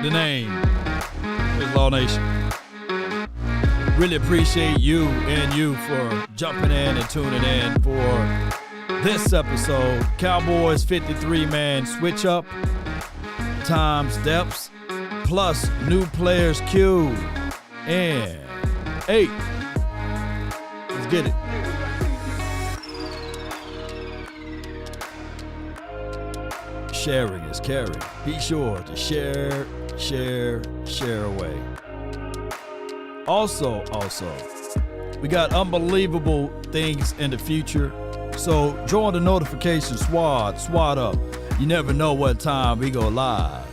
The name is Law Nation. Really appreciate you and you for jumping in and tuning in for this episode. Cowboys 53-man switch up times depths plus new players Q and 8. Let's get it. Sharing is caring. Be sure to share away. Also, we got unbelievable things in the future. So join the notification SWAT up. You never know what time we go live.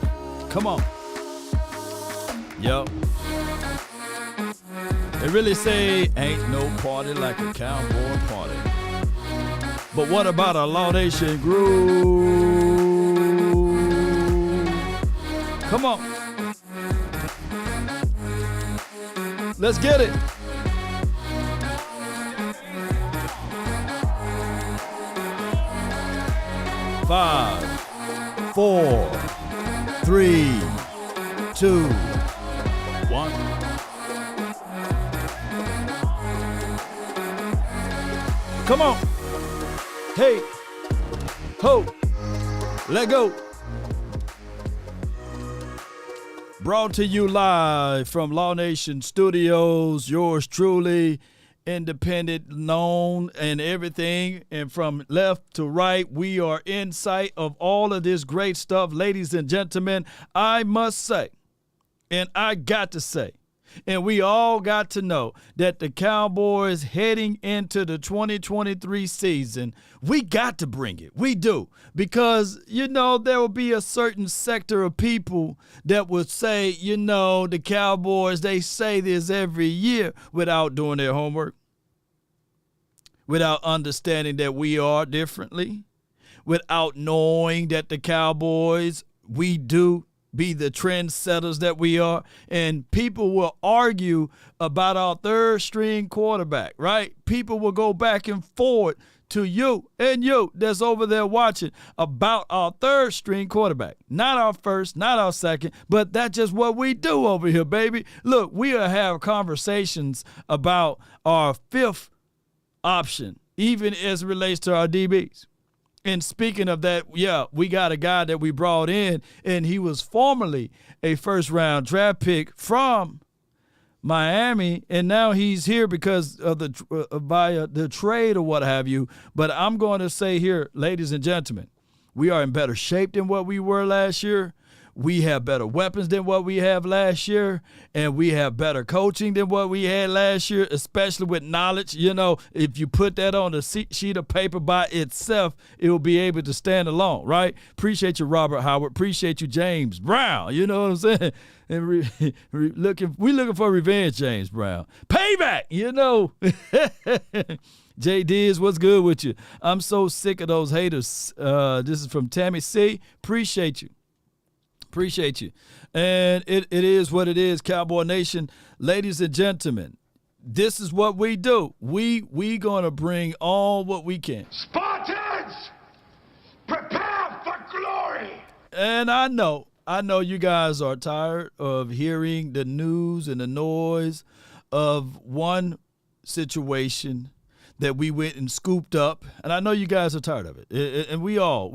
Come on. Yup. They really say ain't no party like a cowboy party. But what about a Law Nation groove? Come on. Let's get it. Five, 4, 3, 2, 1. Come on. Hey. Ho. Let go. Brought to you live from Law Nation Studios, yours truly, independent, known, and everything. And from left to right, we are in sight of all of this great stuff. Ladies and gentlemen, I must say, and I got to say, and we all got to know that the Cowboys heading into the 2023 season, we got to bring it. We do. Because, there will be a certain sector of people that would say, the Cowboys, they say this every year without doing their homework, without understanding that we are differently, without knowing that the Cowboys, we do be the trendsetters that we are. And people will argue about our third string quarterback, right? People will go back and forth to you and you that's over there watching about our third string quarterback. Not our first, not our second, but that's just what we do over here, baby. Look, we'll have conversations about our fifth option, even as it relates to our DBs. And speaking of that, we got a guy that we brought in, and he was formerly a first-round draft pick from Miami, and now he's here because of the trade or what have you. But I'm going to say here, ladies and gentlemen, we are in better shape than what we were last year. We have better weapons than what we have last year, and we have better coaching than what we had last year, especially with knowledge. If you put that on a sheet of paper by itself, it will be able to stand alone, right? Appreciate you, Robert Howard. Appreciate you, James Brown. You know what I'm saying? And we looking for revenge, James Brown. Payback, J. Diz, what's good with you? I'm so sick of those haters. This is from Tammy C. Appreciate you. Appreciate you. And it is what it is, Cowboy Nation. Ladies and gentlemen, this is what we do. We going to bring all what we can. Spartans, prepare for glory. And I know you guys are tired of hearing the news and the noise of one situation that we went and scooped up, and I know you guys are tired of it, and we all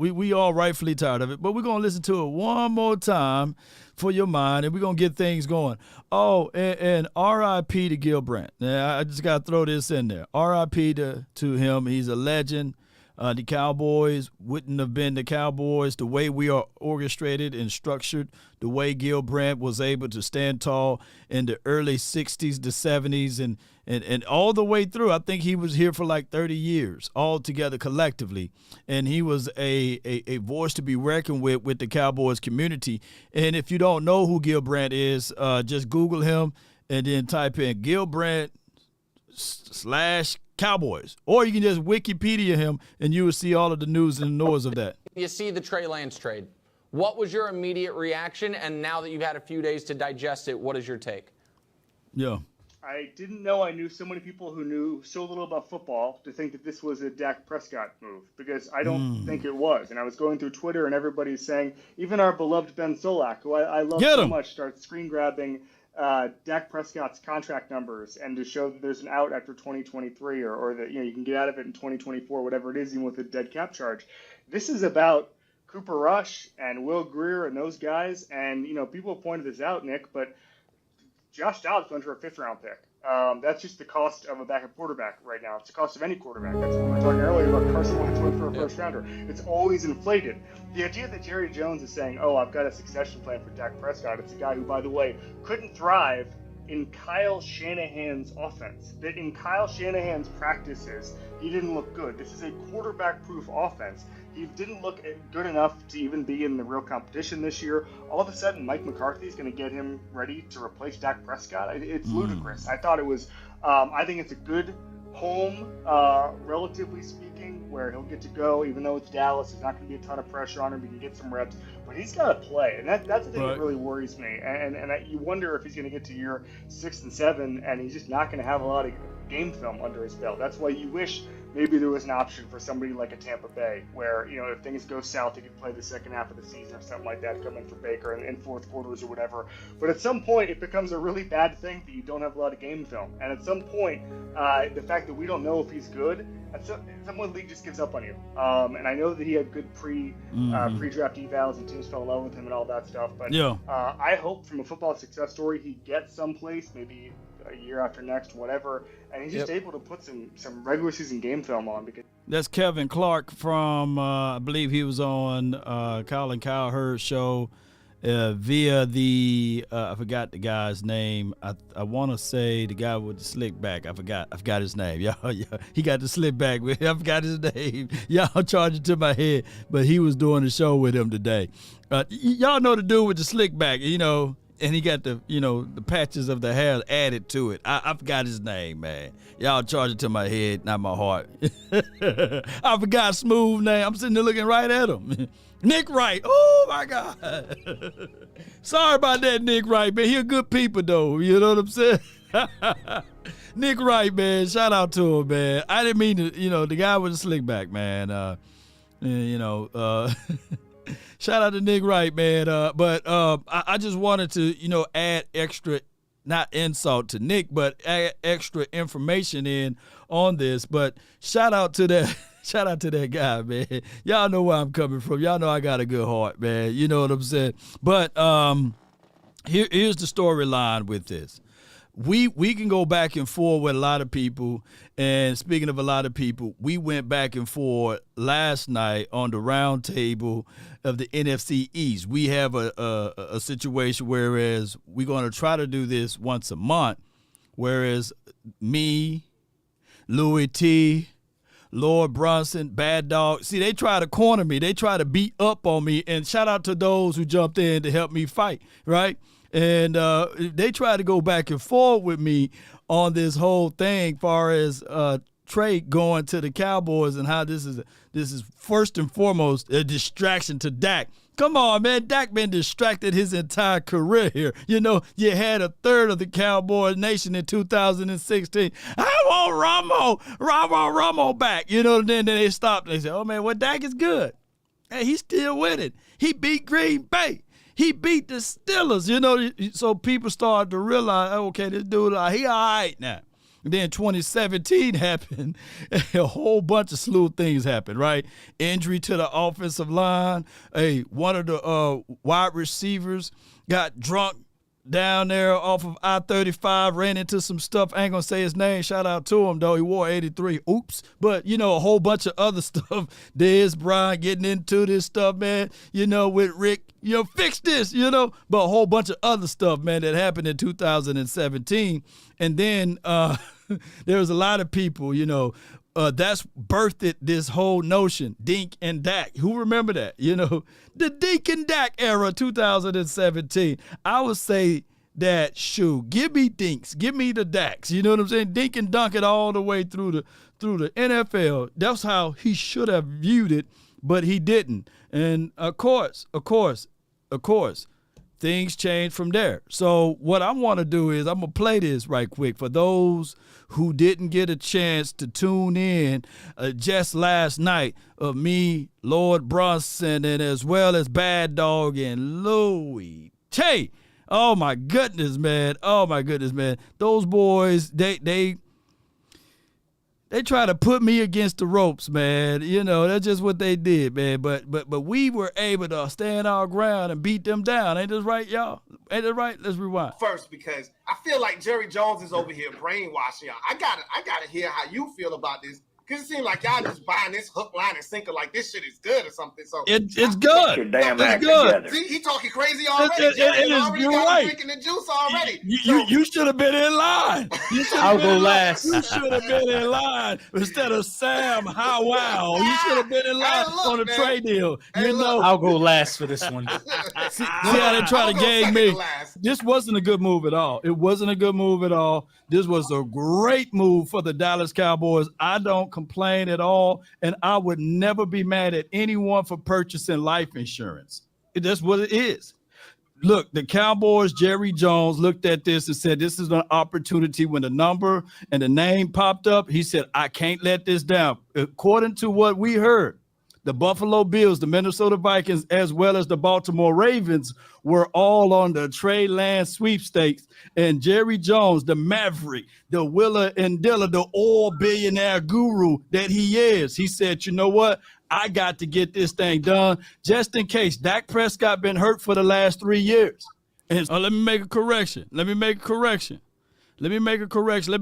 rightfully tired of it, but we're going to listen to it one more time for your mind, and we're going to get things going. Oh, and R.I.P. to Gil Brandt. Now, I just got to throw this in there. R.I.P. to him. He's a legend. The Cowboys wouldn't have been the Cowboys the way we are orchestrated and structured, the way Gil Brandt was able to stand tall in the early 60s, the 70s, and all the way through. I think he was here for like 30 years all together collectively, and he was a voice to be reckoned with the Cowboys community. And if you don't know who Gil Brandt is, just Google him and then type in Gil Brandt / Cowboys, or you can just Wikipedia him and you will see all of the news and the noise of that. You see the Trey Lance trade. What was your immediate reaction? And now that you've had a few days to digest it, what is your take? Yeah. I didn't know I knew so many people who knew so little about football to think that this was a Dak Prescott move, because I don't think it was. And I was going through Twitter and everybody's saying, even our beloved Ben Solak, who I love Get so him. much, starts screen grabbing Dak Prescott's contract numbers and to show that there's an out after 2023, or that you can get out of it in 2024, whatever it is, even with a dead cap charge. This is about Cooper Rush and Will Grier and those guys. And people have pointed this out, Nick, but Josh Dobbs went for a 5th-round pick. That's just the cost of a backup quarterback right now. It's the cost of any quarterback. That's what we were talking earlier about Carson Wentz went for a first-rounder. It's always inflated. The idea that Jerry Jones is saying, oh, I've got a succession plan for Dak Prescott. It's a guy who, by the way, couldn't thrive in Kyle Shanahan's offense. That in Kyle Shanahan's practices, he didn't look good. This is a quarterback-proof offense. He didn't look good enough to even be in the real competition this year. All of a sudden, Mike McCarthy is going to get him ready to replace Dak Prescott. It's ludicrous. I thought it was. I think it's a good home, relatively speaking, where he'll get to go. Even though it's Dallas, there's not going to be a ton of pressure on him. He can get some reps, but he's got to play, and that's the thing that really worries me. And you wonder if he's going to get to year 6 and 7, and he's just not going to have a lot of game film under his belt. That's why you wish maybe there was an option for somebody like a Tampa Bay, where if things go south, he could play the second half of the season or something like that, come in for Baker in fourth quarters or whatever. But at some point, it becomes a really bad thing that you don't have a lot of game film. And at some point, the fact that we don't know if he's good, at some point, the league just gives up on you. And I know that he had good pre-draft evals and teams fell in love with him and all that stuff. But I hope from a football success story, he gets someplace, maybe a year after next, whatever, and he's just able to put some regular season game film on. Because that's Kevin Clark from, I believe he was on Kyle and Kyle Hurd's show via the, I forgot the guy's name. I want to say the guy with the slick back. I forgot his name. Yeah, he got the slick back. I forgot his name. Y'all charge it to my head, but he was doing the show with him today. Y'all know the dude with the slick back, and he got the, the patches of the hair added to it. I forgot his name, man. Y'all charge it to my head, not my heart. I forgot smooth name. I'm sitting there looking right at him. Nick Wright. Oh, my God. Sorry about that, Nick Wright, man. He a good people, though. You know what I'm saying? Nick Wright, man. Shout out to him, man. I didn't mean to, the guy with the slick back, man. Shout out to Nick Wright, man. But I just wanted to, add extra, not insult to Nick, but add extra information in on this. But shout out to that guy, man. Y'all know where I'm coming from. Y'all know I got a good heart, man. You know what I'm saying? But here's the storyline with this. We can go back and forth with a lot of people, and speaking of a lot of people, we went back and forth last night on the round table of the NFC East. We have a situation whereas we're going to try to do this once a month, whereas me, Louis T., Lord Brunson, Bad Dog, see, they try to corner me. They try to beat up on me, and shout out to those who jumped in to help me fight, right? And they try to go back and forth with me on this whole thing, far as Trey going to the Cowboys and how this is first and foremost a distraction to Dak. Come on, man. Dak been distracted his entire career here. You had a third of the Cowboy Nation in 2016. I want Romo back. Then they stopped. They said, oh, man, well, Dak is good. Hey, he's still winning. He beat Green Bay. He beat the Steelers, so people started to realize, okay, this dude, he all right now. And then 2017 happened. A whole bunch of slew of things happened, right? Injury to the offensive line. One of the wide receivers got drunk down there off of I-35, ran into some stuff. I ain't going to say his name. Shout out to him, though. He wore 83. Oops. But, a whole bunch of other stuff. Dez Bryant getting into this stuff, man, with Rick. Fix this, but a whole bunch of other stuff, man, that happened in 2017. And then there was a lot of people, that's birthed this whole notion, Dink and Dak. Who remember that? The Dink and Dak era, 2017. I would say that, give me Dinks, give me the Daks. You know what I'm saying? Dink and dunk it all the way through the NFL. That's how he should have viewed it, but he didn't. And of course, things change from there. So what I want to do is I'm going to play this right quick for those who didn't get a chance to tune in just last night of me, Lord Brunson, and as well as Bad Dog and Louis Tay. Oh, my goodness, man. Oh, my goodness, man. Those boys, they try to put me against the ropes, man. You know, that's just what they did, man. But we were able to stand our ground and beat them down. Ain't this right, y'all? Ain't that right? Let's rewind. First, because I feel like Jerry Jones is over here brainwashing y'all. I gotta hear how you feel about this. Because it seems like y'all just buying this hook, line, and sinker like this shit is good or something. So it's good. Your damn it's good. See, he talking crazy already. You're right. Drinking the juice already. You should have been in line. I'll go last. You should have been in line instead of Sam Howell. You should have been in line on the trade deal. You know, I'll go last for this one. see how they try to gang me. This wasn't a good move at all. It wasn't a good move at all. This was a great move for the Dallas Cowboys. I don't complain at all, and I would never be mad at anyone for purchasing life insurance. That's what it is. Look, the Cowboys, Jerry Jones, looked at this and said, this is an opportunity. When the number and the name popped up, he said, I can't let this down. According to what we heard, the Buffalo Bills, the Minnesota Vikings, as well as the Baltimore Ravens were all on the Trey Lance sweepstakes. And Jerry Jones, the maverick, the Willa and Dilla, the oil billionaire guru that he is, he said, you know what? I got to get this thing done just in case. Dak Prescott been hurt for the last 3 years. And let me make a correction. Let me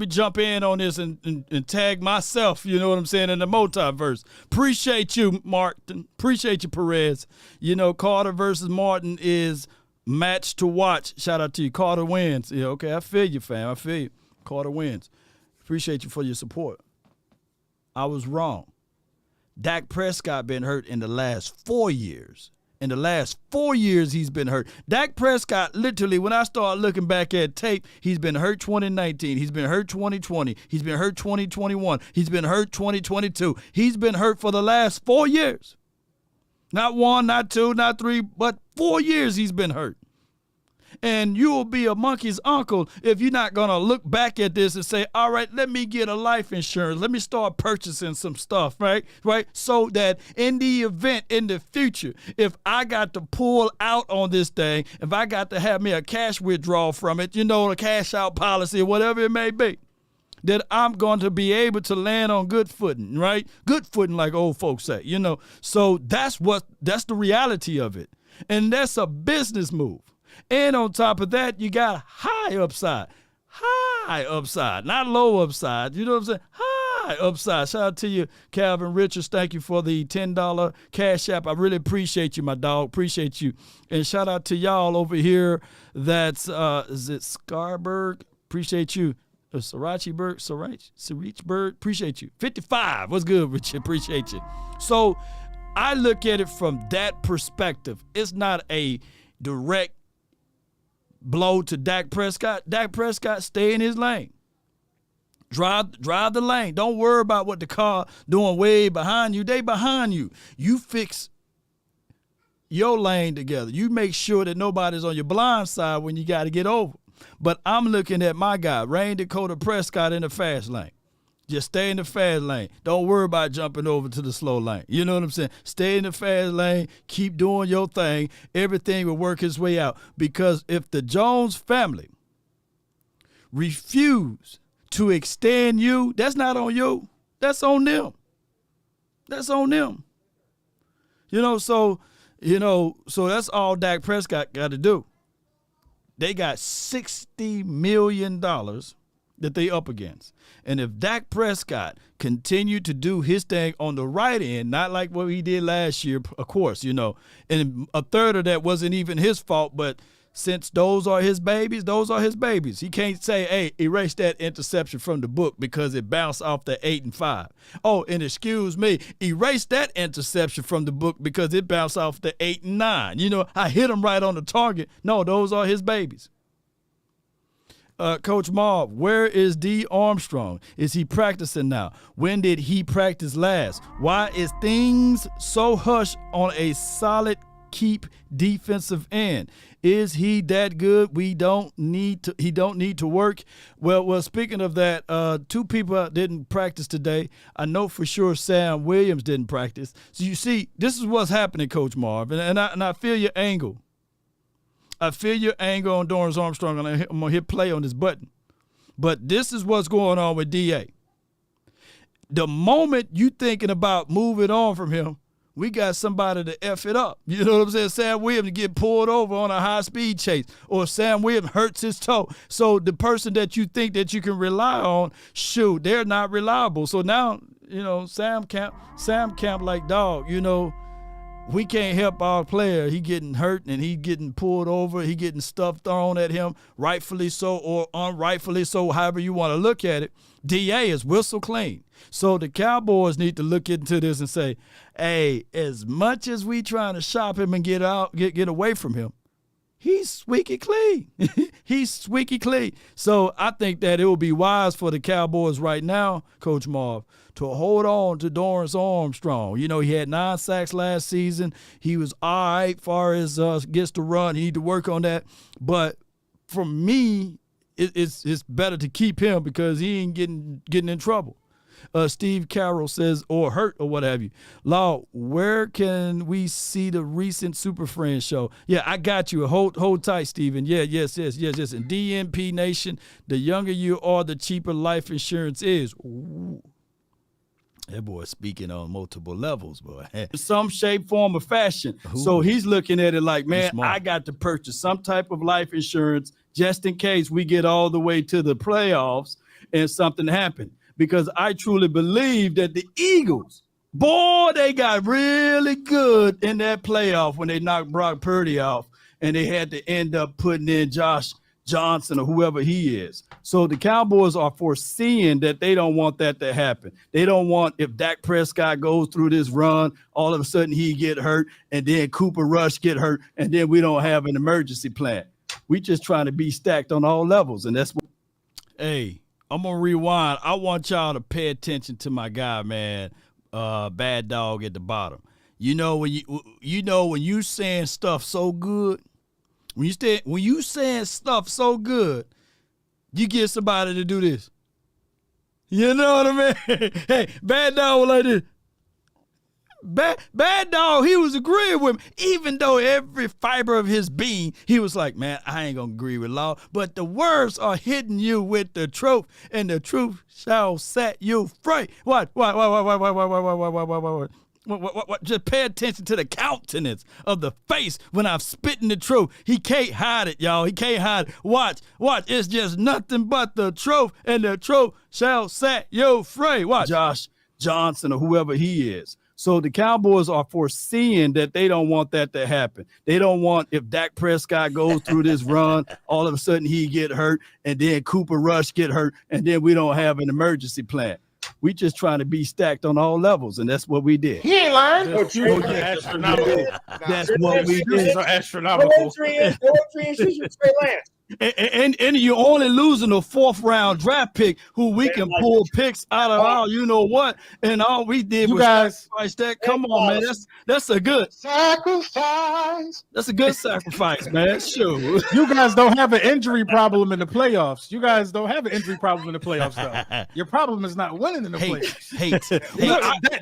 jump in on this and tag myself, you know what I'm saying, in the multiverse. Appreciate you, Martin. Appreciate you, Perez. You know, Carter versus Martin is match to watch. Shout out to you. Carter wins. Yeah, okay, I feel you, fam. I feel you. Carter wins. Appreciate you for your support. I was wrong. Dak Prescott been hurt in the last 4 years. In the last 4 years, he's been hurt. Dak Prescott, literally, when I start looking back at tape, he's been hurt 2019. He's been hurt 2020. He's been hurt 2021. He's been hurt 2022. He's been hurt for the last 4 years. Not one, not two, not three, but 4 years he's been hurt. And you will be a monkey's uncle if you're not going to look back at this and say, all right, let me get a life insurance. Let me start purchasing some stuff, right? So that in the event in the future, if I got to pull out on this thing, if I got to have me a cash withdrawal from it, you know, a cash out policy or whatever it may be, that I'm going to be able to land on good footing, right? Good footing, like old folks say, you know. So that's the reality of it. And that's a business move. And on top of that, you got high upside, not low upside. You know what I'm saying? High upside. Shout out to you, Calvin Richards. Thank you for the $10 Cash App. I really appreciate you, my dog. Appreciate you. And shout out to y'all over here. That's, is it Scarberg? Appreciate you. Sarichberg. Appreciate you. 55. What's good, Richard? Appreciate you. So I look at it from that perspective. It's not a direct blow to Dak Prescott. Dak Prescott, stay in his lane. Drive the lane. Don't worry about what the car doing way behind you. They behind you. You fix your lane together. You make sure that nobody's on your blind side when you got to get over. But I'm looking at my guy, Rain Dakota Prescott, in the fast lane. Just stay in the fast lane. Don't worry about jumping over to the slow lane. You know what I'm saying? Stay in the fast lane. Keep doing your thing. Everything will work its way out. Because if the Jones family refuse to extend you, that's not on you. That's on them. That's on them. So that's all Dak Prescott got to do. They got $60 million that they up against. And if Dak Prescott continued to do his thing on the right end, not like what he did last year, of course, and a third of that wasn't even his fault, but since those are his babies, He can't say, hey, erase that interception from the book because it bounced off the 8 and 5. Oh, and excuse me, erase that interception from the book because it bounced off the 8 and 9. I hit him right on the target. No, those are his babies. Coach Marv, where is D. Armstrong? Is he practicing now? When did he practice last? Why is things so hush on a solid keep defensive end. Is he that good? He don't need to work. Well, speaking of that, 2 people didn't practice today. I know for sure Sam Williams didn't practice. So you see, this is what's happening, Coach Marv, and I feel your angle. I feel your angle on Dorrance Armstrong, and I'm going to hit play on this button. But this is what's going on with DA. The moment you thinking about moving on from him, we got somebody to F it up. You know what I'm saying? Sam Williams get pulled over on a high-speed chase, or Sam Williams hurts his toe. So the person that you think that you can rely on, shoot, they're not reliable. So now, you know, Sam Camp like, dog, you know, we can't help our player. He getting hurt and he getting pulled over. He getting stuff thrown at him, rightfully so or unrightfully so, however you want to look at it. DA is whistle clean. So the Cowboys need to look into this and say, hey, as much as we trying to shop him and get away from him, he's squeaky clean. He's squeaky clean. So I think that it would be wise for the Cowboys right now, Coach Marv, to hold on to Dorrance Armstrong. You know, he had 9 sacks last season. He was all right far as gets to run. He need to work on that. But for me, it's better to keep him because he ain't getting in trouble. Steve Carroll says, or hurt or what have you. Law, where can we see the recent Super Friends show? Yeah, I got you. Hold tight, Steven. Yeah, yes. And DNP Nation, the younger you are, the cheaper life insurance is. Ooh. That boy speaking on multiple levels, boy. Some shape, form, or fashion. Ooh. So he's looking at it like, man, I got to purchase some type of life insurance just in case we get all the way to the playoffs and something happened. Because I truly believe that the Eagles, boy, they got really good in that playoff when they knocked Brock Purdy off and they had to end up putting in Josh Johnson or whoever he is. So the Cowboys are foreseeing that they don't want that to happen. They don't want, if Dak Prescott goes through this run, all of a sudden he get hurt and then Cooper Rush get hurt and then we don't have an emergency plan. We just trying to be stacked on all levels, and that's what. Hey, I'm going to rewind. I want y'all to pay attention to my guy, man, Bad Dog at the bottom. You know when you saying stuff so good, when you saying stuff so good, you get somebody to do this. You know what I mean? Hey, Bad Dog was like this. Bad Dog, he was agreeing with me, even though every fiber of his being, he was like, man, I ain't gonna agree with Law, but the words are hitting you with the truth, and the truth shall set you free. What? Just pay attention to the countenance of the face when I'm spitting the truth. He can't hide it, y'all. He can't hide it. Watch. It's just nothing but the truth, and the truth shall set you free. Watch. Josh Johnson or whoever he is. So the Cowboys are foreseeing that they don't want that to happen. They don't want, if Dak Prescott goes through this run, all of a sudden he get hurt, and then Cooper Rush get hurt, and then we don't have an emergency plan. We just trying to be stacked on all levels, and that's what we did. He ain't lying. Astronomical. That's what we did. Astronomical. And you're only losing a 4th round draft pick who we can pull picks out of our you know what, and all we did was sacrifice that. Come on, man. That's a good sacrifice. That's a good sacrifice, man. Sure. You guys don't have an injury problem in the playoffs. You guys don't have an injury problem in the playoffs, though. Your problem is not winning in the playoffs. Hate.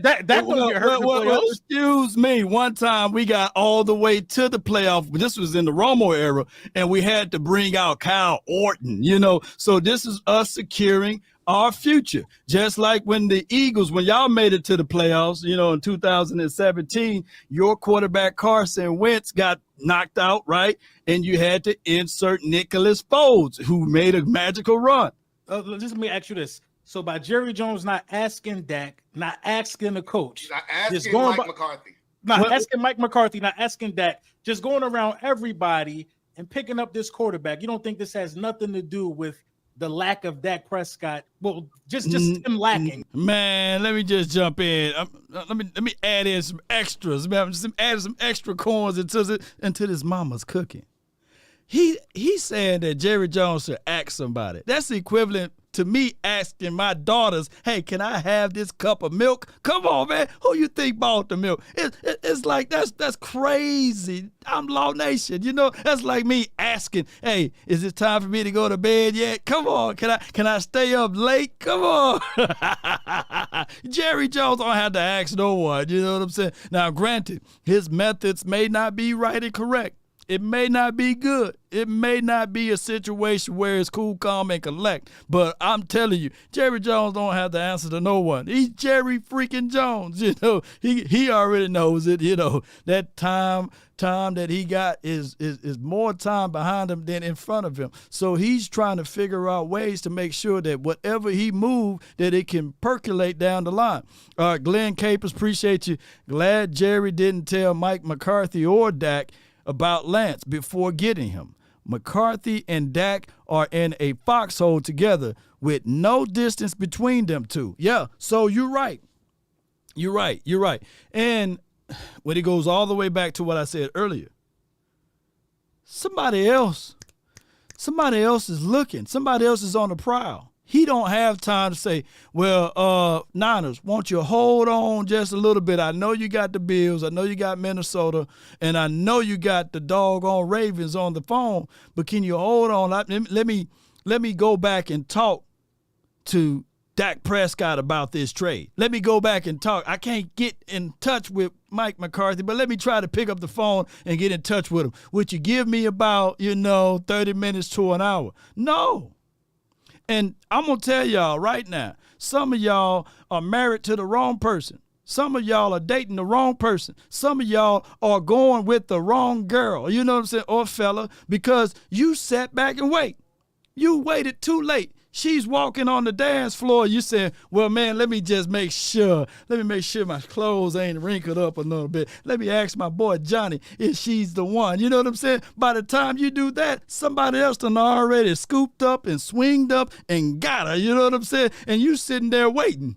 That don't get hurt in the playoffs. Excuse me. One time we got all the way to the playoff. This was in the Romo era, and we had to bring out Kyle Orton, you know. So this is us securing our future. Just like when the Eagles, when y'all made it to the playoffs, you know, in 2017, your quarterback Carson Wentz got knocked out, right? And you had to insert Nicholas Foles, who made a magical run. Just let me ask you this. So by Jerry Jones not asking Dak, not asking the coach, not asking Mike McCarthy. Not asking Mike McCarthy, not asking Dak, just going around everybody and picking up this quarterback. You don't think this has nothing to do with the lack of Dak Prescott? Well, just him lacking. Man, let me just jump in. Let me add in some extras. I'm just adding some extra corns into this mama's cooking. He's saying that Jerry Jones should ask somebody. That's equivalent to me asking my daughters, hey, can I have this cup of milk? Come on, man. Who you think bought the milk? It's like, that's crazy. I'm Law Nation. You know, that's like me asking, hey, is it time for me to go to bed yet? Come on. Can I stay up late? Come on. Jerry Jones don't have to ask no one. You know what I'm saying? Now, granted, his methods may not be right and correct. It may not be good. It may not be a situation where it's cool, calm, and collect. But I'm telling you, Jerry Jones don't have to answer to no one. He's Jerry freaking Jones. You know, he already knows it. You know, that time that he got is more time behind him than in front of him. So he's trying to figure out ways to make sure that whatever he moved, that it can percolate down the line. All right, Glenn Capers, appreciate you. Glad Jerry didn't tell Mike McCarthy or Dak about Lance before getting him. McCarthy and Dak are in a foxhole together with no distance between them two. Yeah, so you're right. You're right. And when it goes all the way back to what I said earlier, somebody else is looking. Somebody else is on the prowl. He don't have time to say, well, Niners, won't you hold on just a little bit? I know you got the Bills. I know you got Minnesota. And I know you got the doggone Ravens on the phone. But can you hold on? Let me go back and talk to Dak Prescott about this trade. Let me go back and talk. I can't get in touch with Mike McCarthy, but let me try to pick up the phone and get in touch with him. Would you give me about, 30 minutes to an hour? No. And I'm going to tell y'all right now, some of y'all are married to the wrong person. Some of y'all are dating the wrong person. Some of y'all are going with the wrong girl, you know what I'm saying, or fella, because you sat back and wait. You waited too late. She's walking on the dance floor. You said, well, man, let me just make sure. Let me make sure my clothes ain't wrinkled up a little bit. Let me ask my boy Johnny if she's the one. You know what I'm saying? By the time you do that, somebody else done already scooped up and swinged up and got her. You know what I'm saying? And you sitting there waiting.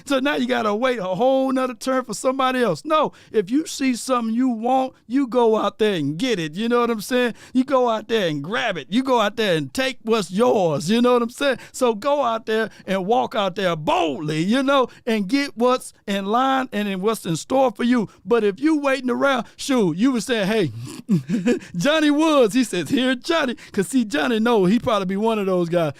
So now you got to wait a whole nother turn for somebody else. No, if you see something you want, you go out there and get it. You know what I'm saying? You go out there and grab it. You go out there and take what's yours. You know what I'm saying? So go out there and walk out there boldly, and get what's in line and what's in store for you. But if you waiting around, shoot, you would say, hey, Johnny Woods, he says, here, Johnny. Because see, Johnny know he probably be one of those guys.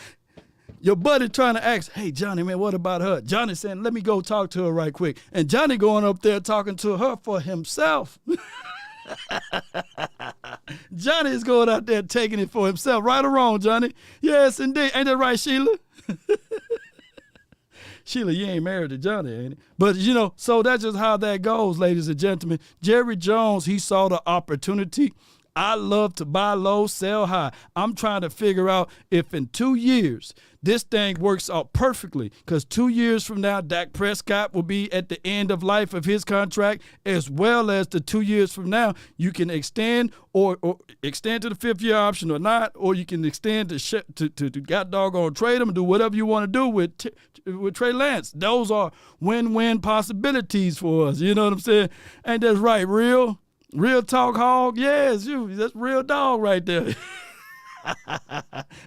Your buddy trying to ask, hey, Johnny, man, what about her? Johnny saying, let me go talk to her right quick. And Johnny going up there talking to her for himself. Johnny is going out there taking it for himself. Right or wrong, Johnny? Yes, indeed. Ain't that right, Sheila? Sheila, you ain't married to Johnny, ain't it? But, so that's just how that goes, ladies and gentlemen. Jerry Jones, he saw the opportunity. I love to buy low, sell high. I'm trying to figure out if in 2 years this thing works out perfectly, because 2 years from now, Dak Prescott will be at the end of life of his contract, as well as the 2 years from now, you can extend or extend to the fifth-year option or not, or you can extend to God doggone trade him and do whatever you want to do with Trey Lance. Those are win-win possibilities for us. You know what I'm saying? Ain't that right, real? Real talk, hog? Yes, that's real dog right there.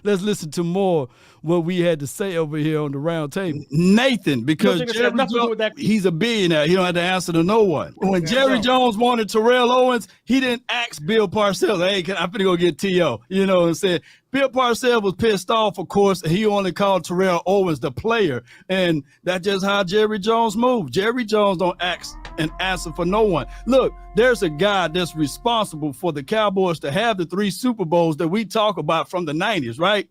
Let's listen to more what we had to say over here on the round table. Nathan, because Jerry Jones, he's a billionaire. He don't have to answer to no one. When Jerry Jones wanted Terrell Owens, he didn't ask Bill Parcells, hey, I'm finna go get T.O. You know what I'm saying? Bill Parcells was pissed off, of course, and he only called Terrell Owens the player. And that's just how Jerry Jones moved. Jerry Jones don't ask and answer for no one. Look, there's a guy that's responsible for the Cowboys to have the 3 Super Bowls that we talk about from the 90s, right?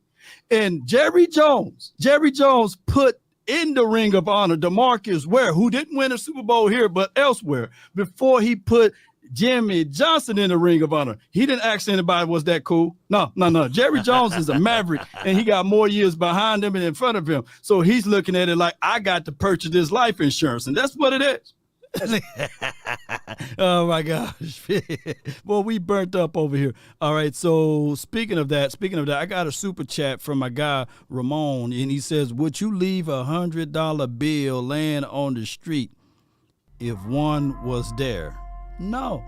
And Jerry Jones put in the Ring of Honor DeMarcus Ware, who didn't win a Super Bowl here but elsewhere, before he put Jimmy Johnson in the Ring of Honor. He didn't ask anybody, was that cool? No. Jerry Jones is a maverick, and he got more years behind him and in front of him. So he's looking at it like, I got to purchase this life insurance, and that's what it is. Oh my gosh. Well, we burnt up over here. All right, so speaking of that, I got a super chat from my guy Ramon, and he says, would you leave $100 bill laying on the street if one was there? No.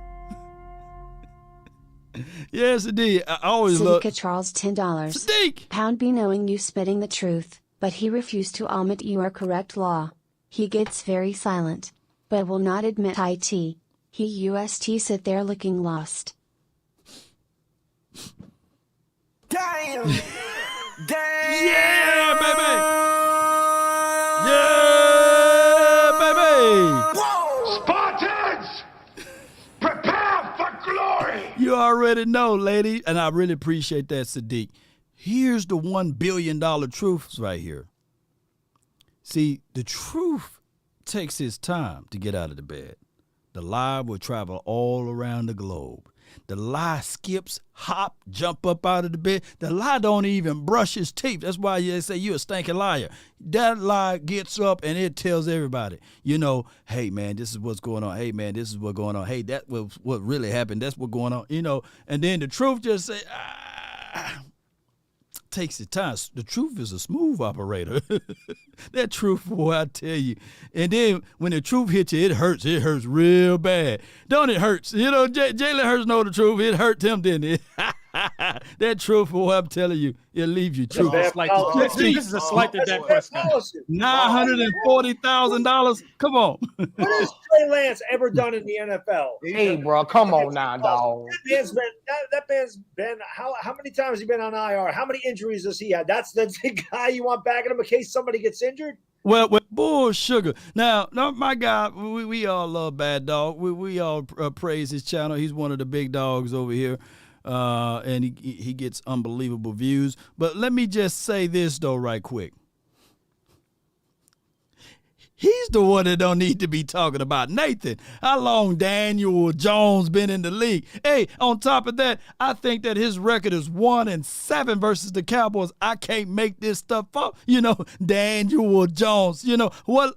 Yes, indeed. I always love Sadika Charles $10. Sadiq. Pound be knowing you spitting the truth. but he refused to omit your correct law. He gets very silent, but will not admit it. He UST sit there looking lost. Damn! Damn! Yeah, baby! Yeah, baby! Whoa! Spartans! Prepare for glory! You already know, lady, and I really appreciate that, Sadiq. Here's the $1 billion truths right here. See, the truth takes its time to get out of the bed. The lie will travel all around the globe. The lie skips, hop, jump up out of the bed. The lie don't even brush his teeth. That's why they say you're a stinking liar. That lie gets up and it tells everybody, you know, hey, man, this is what's going on. Hey, man, this is what's going on. Hey, that was what really happened. That's what's going on, you know. And then the truth just say, takes its time. The truth is a smooth operator. That truth, boy, I tell you. And then when the truth hits you, it hurts. It hurts real bad. Don't it hurts? You know, Jalen Hurts know the truth. It hurt him, didn't it? That truth, boy, I'm telling you, it'll leave you true. This is a slight to Dak Prescott. $940,000. Come on. What has Trey Lance ever done in the NFL? Hey, bro, come on now, dog. That man's been how many times has he been on IR? How many injuries does he have? That's the guy you want backing him in case somebody gets injured. Well, bull sugar. Now, my guy, we all love Bad Dog. We all praise his channel. He's one of the big dogs over here. And he gets unbelievable views. But let me just say this, though, right quick. He's the one that don't need to be talking about Nathan. How long Daniel Jones been in the league? Hey, on top of that, I think that his record is 1-7 versus the Cowboys. I can't make this stuff up. You know, Daniel Jones, you know,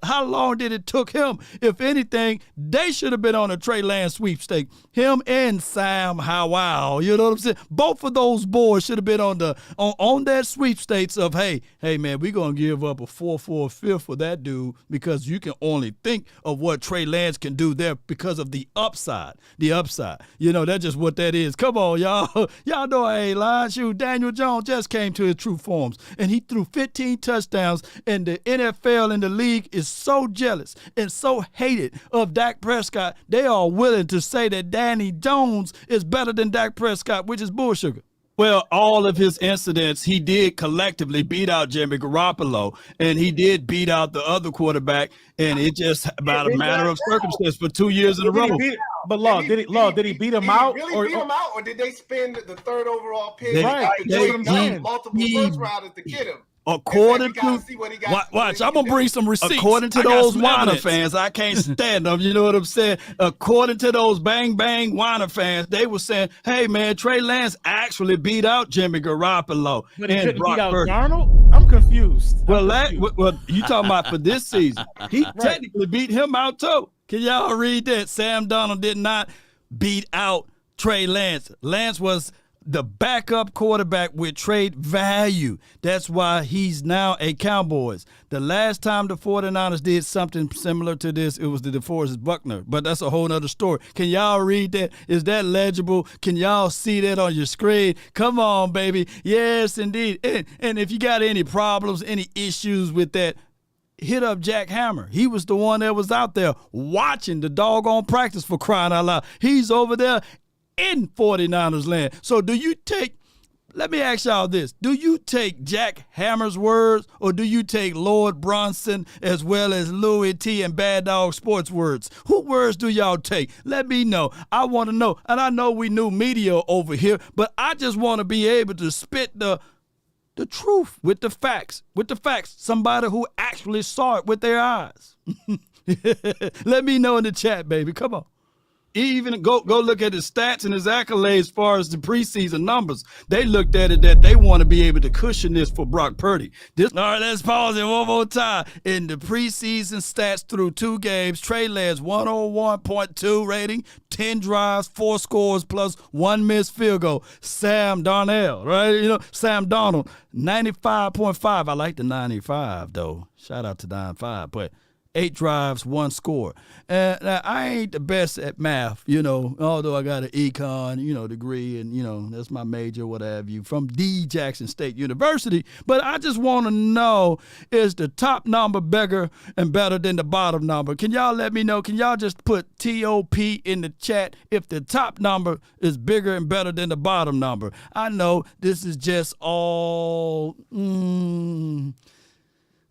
how long did it took him? If anything, they should have been on a Trey Lance sweepstake. Him and Sam Howell, you know what I'm saying? Both of those boys should have been on that sweepstakes of, hey, man, we're going to give up a 4 for a 5th for that dude because you can only think of what Trey Lance can do there because of the upside. The upside. You know, that's just what that is. Come on, y'all. Y'all know I ain't lying. Shoot, Daniel Jones just came to his true forms, and he threw 15 touchdowns, and the NFL and the league is so jealous and so hated of Dak Prescott, they are willing to say that Danny Jones is better than Dak Prescott, which is bullshit. Well, all of his incidents, he did collectively beat out Jimmy Garoppolo, and he did beat out the other quarterback, and it just about a matter of circumstance for 2 years in a row. But did he beat him out? Did he really beat him out, or did they spend the 3rd overall pick? Multiple first rounders to get him. According to watch, I'm gonna bring some receipts. According to those Warner fans, I can't stand them. You know what I'm saying? According to those bang bang Warner fans, they were saying, "Hey man, Trey Lance actually beat out Jimmy Garoppolo but he and Brock Purdy." Darnold? I'm confused. Well, you talking about for this season? He technically beat him out too. Can y'all read that? Sam Darnold did not beat out Trey Lance. Lance was the backup quarterback with trade value. That's why he's now a Cowboys. The last time the 49ers did something similar to this, it was the DeForest Buckner. But that's a whole nother story. Can y'all read that? Is that legible? Can y'all see that on your screen? Come on, baby. Yes, indeed. And if you got any problems, any issues with that, hit up Jack Hammer. He was the one that was out there watching the doggone practice, for crying out loud. He's over there in 49ers land. So let me ask y'all this. Do you take Jack Hammer's words, or do you take Lord Bronson as well as Louis T and Bad Dog Sports words? Who words do y'all take? Let me know. I want to know. And I know we new media over here, but I just want to be able to spit the truth with the facts. Somebody who actually saw it with their eyes. Let me know in the chat, baby. Come on. Even go look at his stats and his accolades as far as the preseason numbers. They looked at it that they want to be able to cushion this for Brock Purdy. All right, let's pause it one more time. In the preseason stats through 2 games, Trey Lance 101.2 rating, 10 drives, 4 scores plus 1 missed field goal. Sam Darnold, right? You know, Sam Darnold 95.5. I like the 95 though. Shout out to 95, but 8 drives, 1 score. And now, I ain't the best at math, although I got an econ, degree, and, that's my major, what have you, from D. Jackson State University. But I just want to know, is the top number bigger and better than the bottom number? Can y'all let me know? Can y'all just put TOP in the chat if the top number is bigger and better than the bottom number? I know this is just all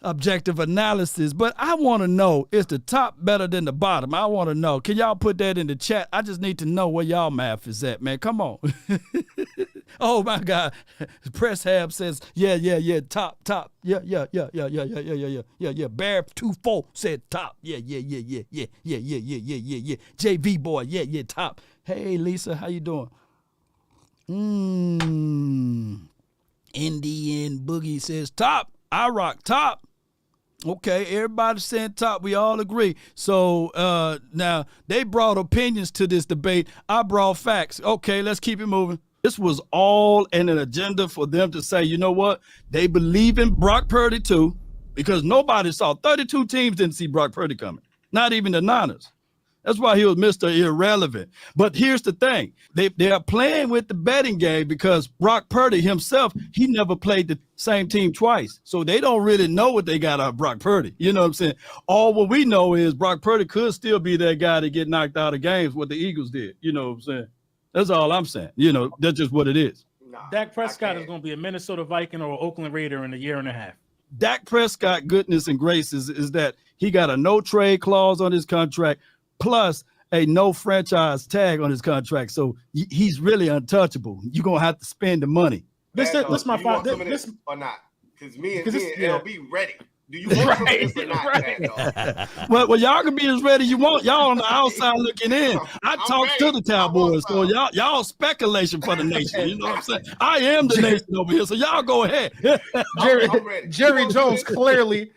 objective analysis, but I want to know, is the top better than the bottom? I want to know. Can y'all put that in the chat? I just need to know where y'all math is at, man. Come on. Oh my God. Press Hab says, yeah, top. Yeah. Bear 24 said top. Yeah. JV boy, yeah, top. Hey Lisa, how you doing? Indian Boogie says top. I rock top. Okay, everybody's saying top. We all agree. So now they brought opinions to this debate. I brought facts. Okay, let's keep it moving. This was all in an agenda for them to say, you know what? They believe in Brock Purdy too, because nobody saw 32 teams didn't see Brock Purdy coming. Not even the Niners. That's why he was Mr. Irrelevant. But here's the thing. They are playing with the betting game because Brock Purdy himself, he never played the same team twice. So they don't really know what they got out of Brock Purdy. You know what I'm saying? All what we know is Brock Purdy could still be that guy to get knocked out of games, what the Eagles did. You know what I'm saying? That's all I'm saying. That's just what it is. Dak Prescott is going to be a Minnesota Viking or Oakland Raider in a year and a half. Dak Prescott, goodness and grace is that he got a no trade clause on his contract, plus a no franchise tag on his contract. So he's really untouchable. You're going to have to spend the money. This my fault. Or not? Because me and LB ready. Do you want some of this or not? Right. Well, y'all can be as ready as you want. Y'all on the outside looking in. I talked to the Cowboys, so y'all speculation for the nation. You know what I'm saying? I am the nation over here, so y'all go ahead. Jerry Jones clearly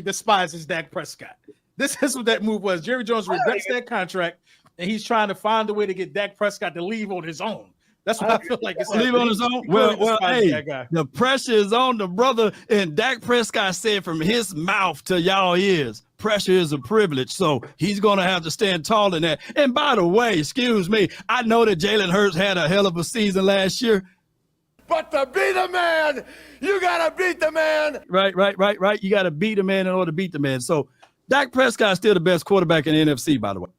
despises Dak Prescott. This is what that move was. Jerry Jones regrets that contract, and he's trying to find a way to get Dak Prescott to leave on his own. That's what I feel like. It's leave on his own. Well, hey, the pressure is on the brother, and Dak Prescott said from his mouth to y'all ears, pressure is a privilege. So he's going to have to stand tall in that. And by the way, excuse me, I know that Jalen Hurts had a hell of a season last year. But to be the man, you got to beat the man. Right. You got to beat the man in order to beat the man. So Dak Prescott is still the best quarterback in the NFC, by the way.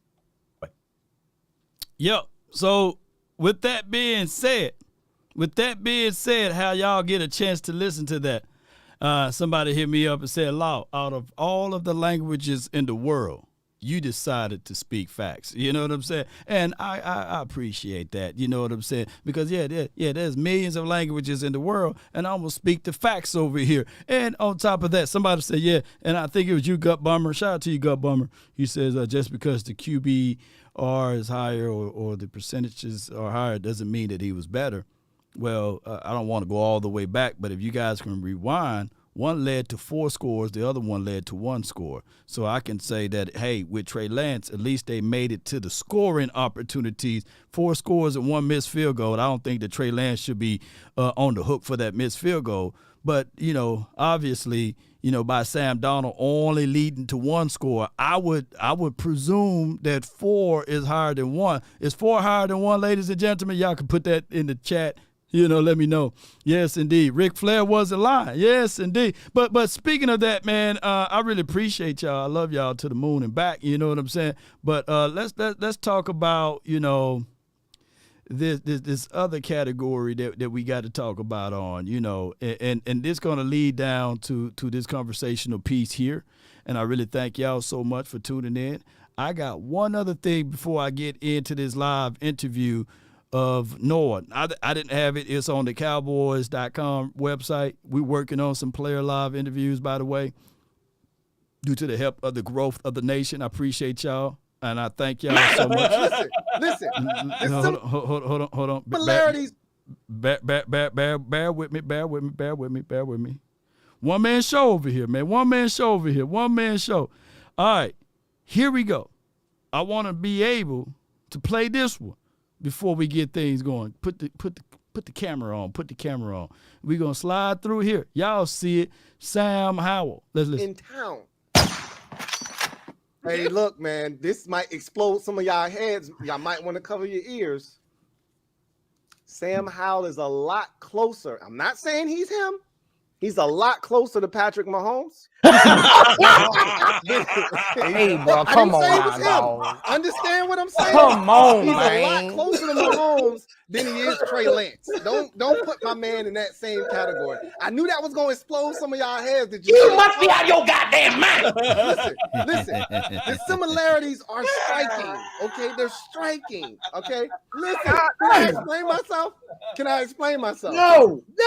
Yep. So with that being said, how y'all get a chance to listen to that? Somebody hit me up and said, Law, out of all of the languages in the world, you decided to speak facts. You know what I'm saying? And I appreciate that. You know what I'm saying? Because, there's millions of languages in the world, and I'm going to speak the facts over here. And on top of that, somebody said, and I think it was you, Gut Bummer. Shout out to you, Gut Bummer. He says, just because the QBR is higher or the percentages are higher doesn't mean that he was better. Well, I don't want to go all the way back, but if you guys can rewind, one led to 4 scores, the other one led to 1 score. So I can say that, hey, with Trey Lance, at least they made it to the scoring opportunities. 4 scores and 1 missed field goal. I don't think that Trey Lance should be on the hook for that missed field goal. But, obviously, by Sam Darnold only leading to 1 score, I would presume that 4 is higher than 1. Is 4 higher than 1, ladies and gentlemen? Y'all can put that in the chat. Let me know. Yes, indeed. Ric Flair wasn't lying. Yes, indeed. But speaking of that, man, I really appreciate y'all. I love y'all to the moon and back. You know what I'm saying? But let's talk about this other category that we got to talk about on. And this going to lead down to this conversational piece here. And I really thank y'all so much for tuning in. I got one other thing before I get into this live interview of Noah. I didn't have it. It's on the Cowboys.com website. We're working on some player live interviews, by the way, due to the help of the growth of the nation. I appreciate y'all, and I thank y'all so much. Listen. Hold on. Similarities. Bear with me. One man show over here, man. One man show. All right, here we go. I want to be able to play this one before we get things going. Put the camera on. We're going to slide through here. Y'all see it. Sam Howell. Let's listen. In town. Hey, look, man, this might explode some of y'all heads. Y'all might want to cover your ears. Sam Howell is a lot closer. I'm not saying he's him. He's a lot closer to Patrick Mahomes. Hey, bro, come on now, dog. Understand what I'm saying? Come on, He's man. a lot closer to Mahomes than he is Trey Lance. Don't put my man in that same category. I knew that was going to explode some of y'all heads. You must be out of your goddamn mind. Listen. The similarities are striking. Okay, they're striking. Okay, listen. Can I explain myself? No. You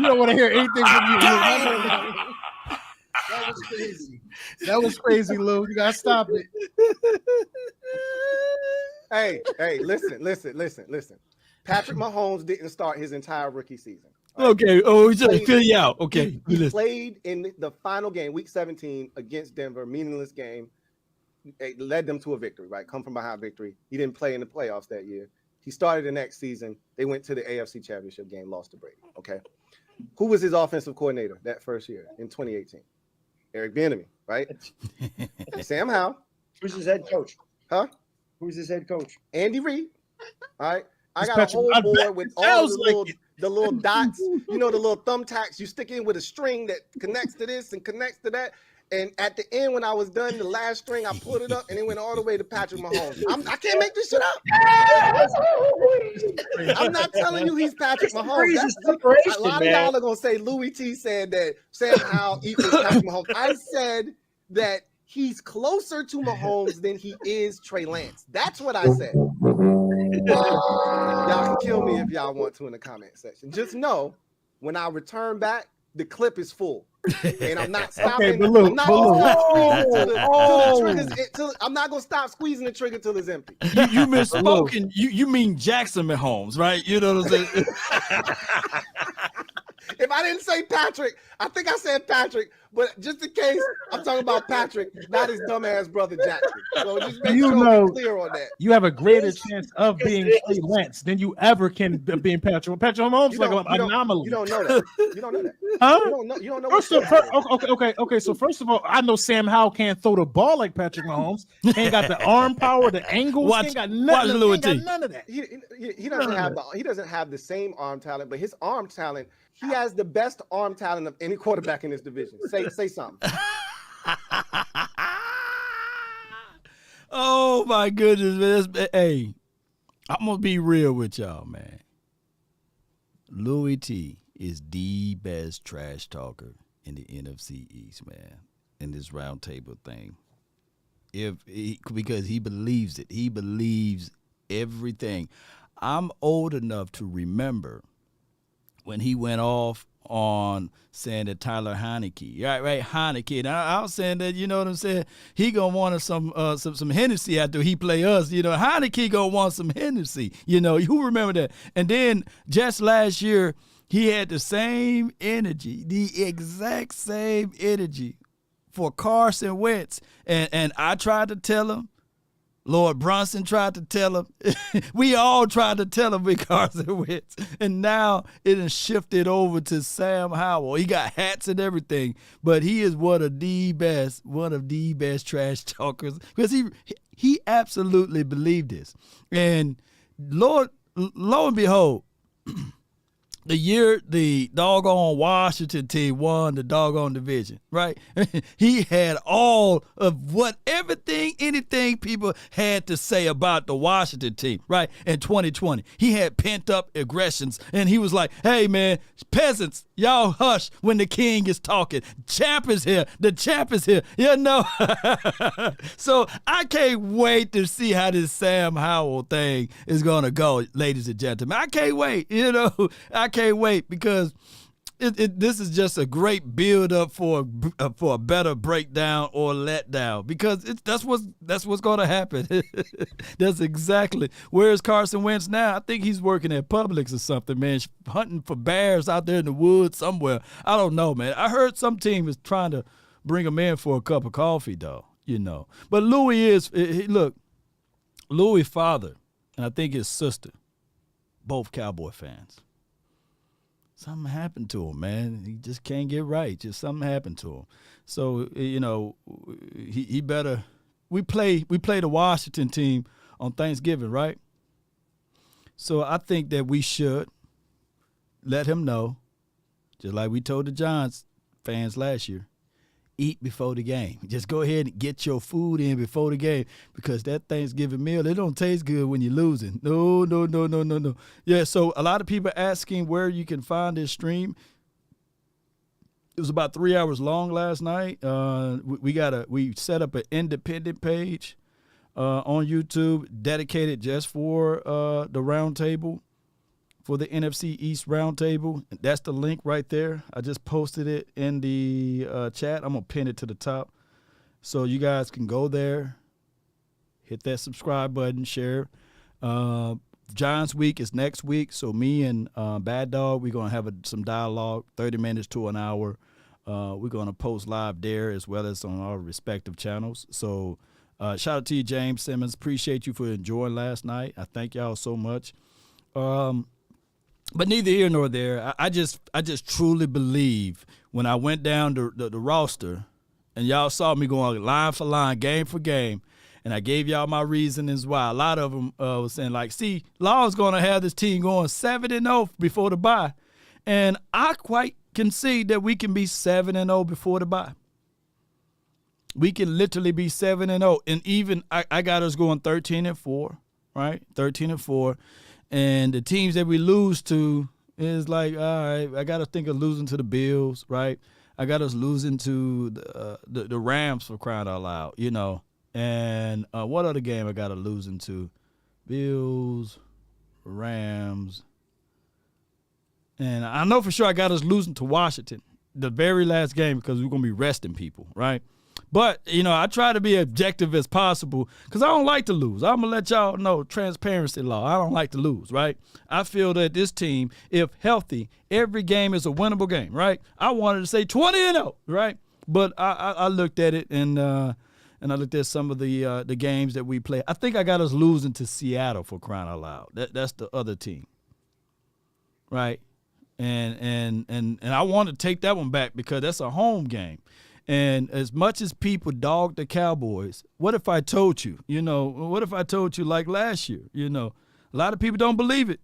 don't want to hear anything from you. That was crazy. That was crazy, Lou. You gotta stop it. Hey, listen. Patrick Mahomes didn't start his entire rookie season. Right? Okay. Oh, he's just fill you out. Okay. He played in the final game, week 17, against Denver, meaningless game. It led them to a victory, right? Come from behind victory. He didn't play in the playoffs that year. He started the next season. They went to the AFC Championship game, lost to Brady. Okay. Who was his offensive coordinator that first year in 2018? Eric Bieniemy, right? Sam Howell. Who's his head coach? Huh? Who's his head coach? Andy Reid. All right. I got Patrick, a whole board with all the little dots, the little thumbtacks you stick in with a string that connects to this and connects to that. And at the end, when I was done, the last string, I pulled it up and it went all the way to Patrick Mahomes. I can't make this shit up. I'm not telling you he's Patrick Mahomes. A lot of y'all are going to say Louis T said that Sam Howell equals Patrick Mahomes. I said that he's closer to Mahomes than he is Trey Lance. That's what I said. Y'all can kill me if y'all want to in the comment section. Just know, when I return back, the clip is full. And I'm not stopping. I'm not going to stop squeezing the trigger till it's empty. You misspoken. You mean Jackson Mahomes, right? You know what I'm saying? If I didn't say Patrick, I think I said Patrick, but just in case, I'm talking about Patrick, not his dumbass brother Jackson. So just make sure we're clear on that. You have a greater chance of being Trey Lance than you ever can being Patrick. Patrick Mahomes is like an anomaly. You don't know that. You don't know that. Huh? You don't know. Okay. So first of all, I know Sam Howell can't throw the ball like Patrick Mahomes. Ain't got the arm power, the angles. Ain't got none of that. He doesn't have the same arm talent, but his arm talent. He has the best arm talent of any quarterback in this division. Say something. Oh my goodness, man. Hey, I'm gonna be real with y'all, man. Louis T is the best trash talker in the NFC East, man. In this round table thing. Because he believes it. He believes everything. I'm old enough to remember when he went off on saying that Tyler Heineke, right, Heineke. And I was saying that, you know what I'm saying, he gonna want some Hennessy after he play us. You know, Heineke gonna want some Hennessy. You know, who remember that? And then just last year, he had the same energy, the exact same energy for Carson Wentz. And I tried to tell him. Lord Brunson tried to tell him. We all tried to tell him with Carson Wentz. And now it has shifted over to Sam Howell. He got hats and everything, but he is one of the best trash talkers because he absolutely believed this. And lo and behold, the year the doggone Washington team won the doggone division, right? He had all of anything people had to say about the Washington team, right? In 2020, he had pent up aggressions, and he was like, "Hey, man, peasants, y'all hush when the king is talking. Champ is here. The champ is here." You know. So I can't wait to see how this Sam Howell thing is gonna go, ladies and gentlemen. I can't wait. You know, I can't wait because this is just a great build up for a better breakdown or letdown because that's what's going to happen. That's exactly. Where's Carson Wentz now? I think he's working at Publix or something, man, hunting for bears out there in the woods somewhere. I don't know, man. I heard some team is trying to bring him in for a cup of coffee, though. You know, but Louis father and I think his sister, both Cowboy fans. Something happened to him, man. He just can't get right. Just something happened to him. So, you know, he better. We play the Washington team on Thanksgiving, right? So I think that we should let him know, just like we told the Giants fans last year, eat before the game. Just go ahead and get your food in before the game, because that Thanksgiving meal, it don't taste good when you're losing. No. Yeah, so a lot of people asking where you can find this stream. It was about 3 hours long last night. We set up an independent page on YouTube dedicated just for the roundtable, for the NFC East roundtable. That's the link right there. I just posted it in the chat. I'm gonna pin it to the top, so you guys can go there, hit that subscribe button, share. Giants week is next week, so me and Bad Dog, we're gonna have some dialogue, 30 minutes to an hour. We're gonna post live there as well as on our respective channels. So shout out to you, James Simmons. Appreciate you for enjoying last night. I thank y'all so much. But neither here nor there. I just truly believe when I went down the roster and y'all saw me going line for line, game for game, and I gave y'all my reasonings why. A lot of them was saying, like, see, Law's going to have this team going 7-0 before the bye. And I quite concede that we can be 7-0 before the bye. We can literally be 7-0. And even I got us going 13-4, right? 13-4. And the teams that we lose to is like, all right, I got to think of losing to the Bills, right? I got us losing to the Rams, for crying out loud, you know. And what other game I got to losing to? Bills, Rams. And I know for sure I got us losing to Washington, the very last game, because we're going to be resting people, right? But, you know, I try to be objective as possible because I don't like to lose. I'm going to let y'all know, transparency law. I don't like to lose, right? I feel that this team, if healthy, every game is a winnable game, right? I wanted to say 20-0, right? But I looked at it and I looked at some of the games that we play. I think I got us losing to Seattle, for crying out loud. That's the other team, right? And I want to take that one back because that's a home game. And as much as people dog the Cowboys, what if I told you, what if I told you like last year, a lot of people don't believe it.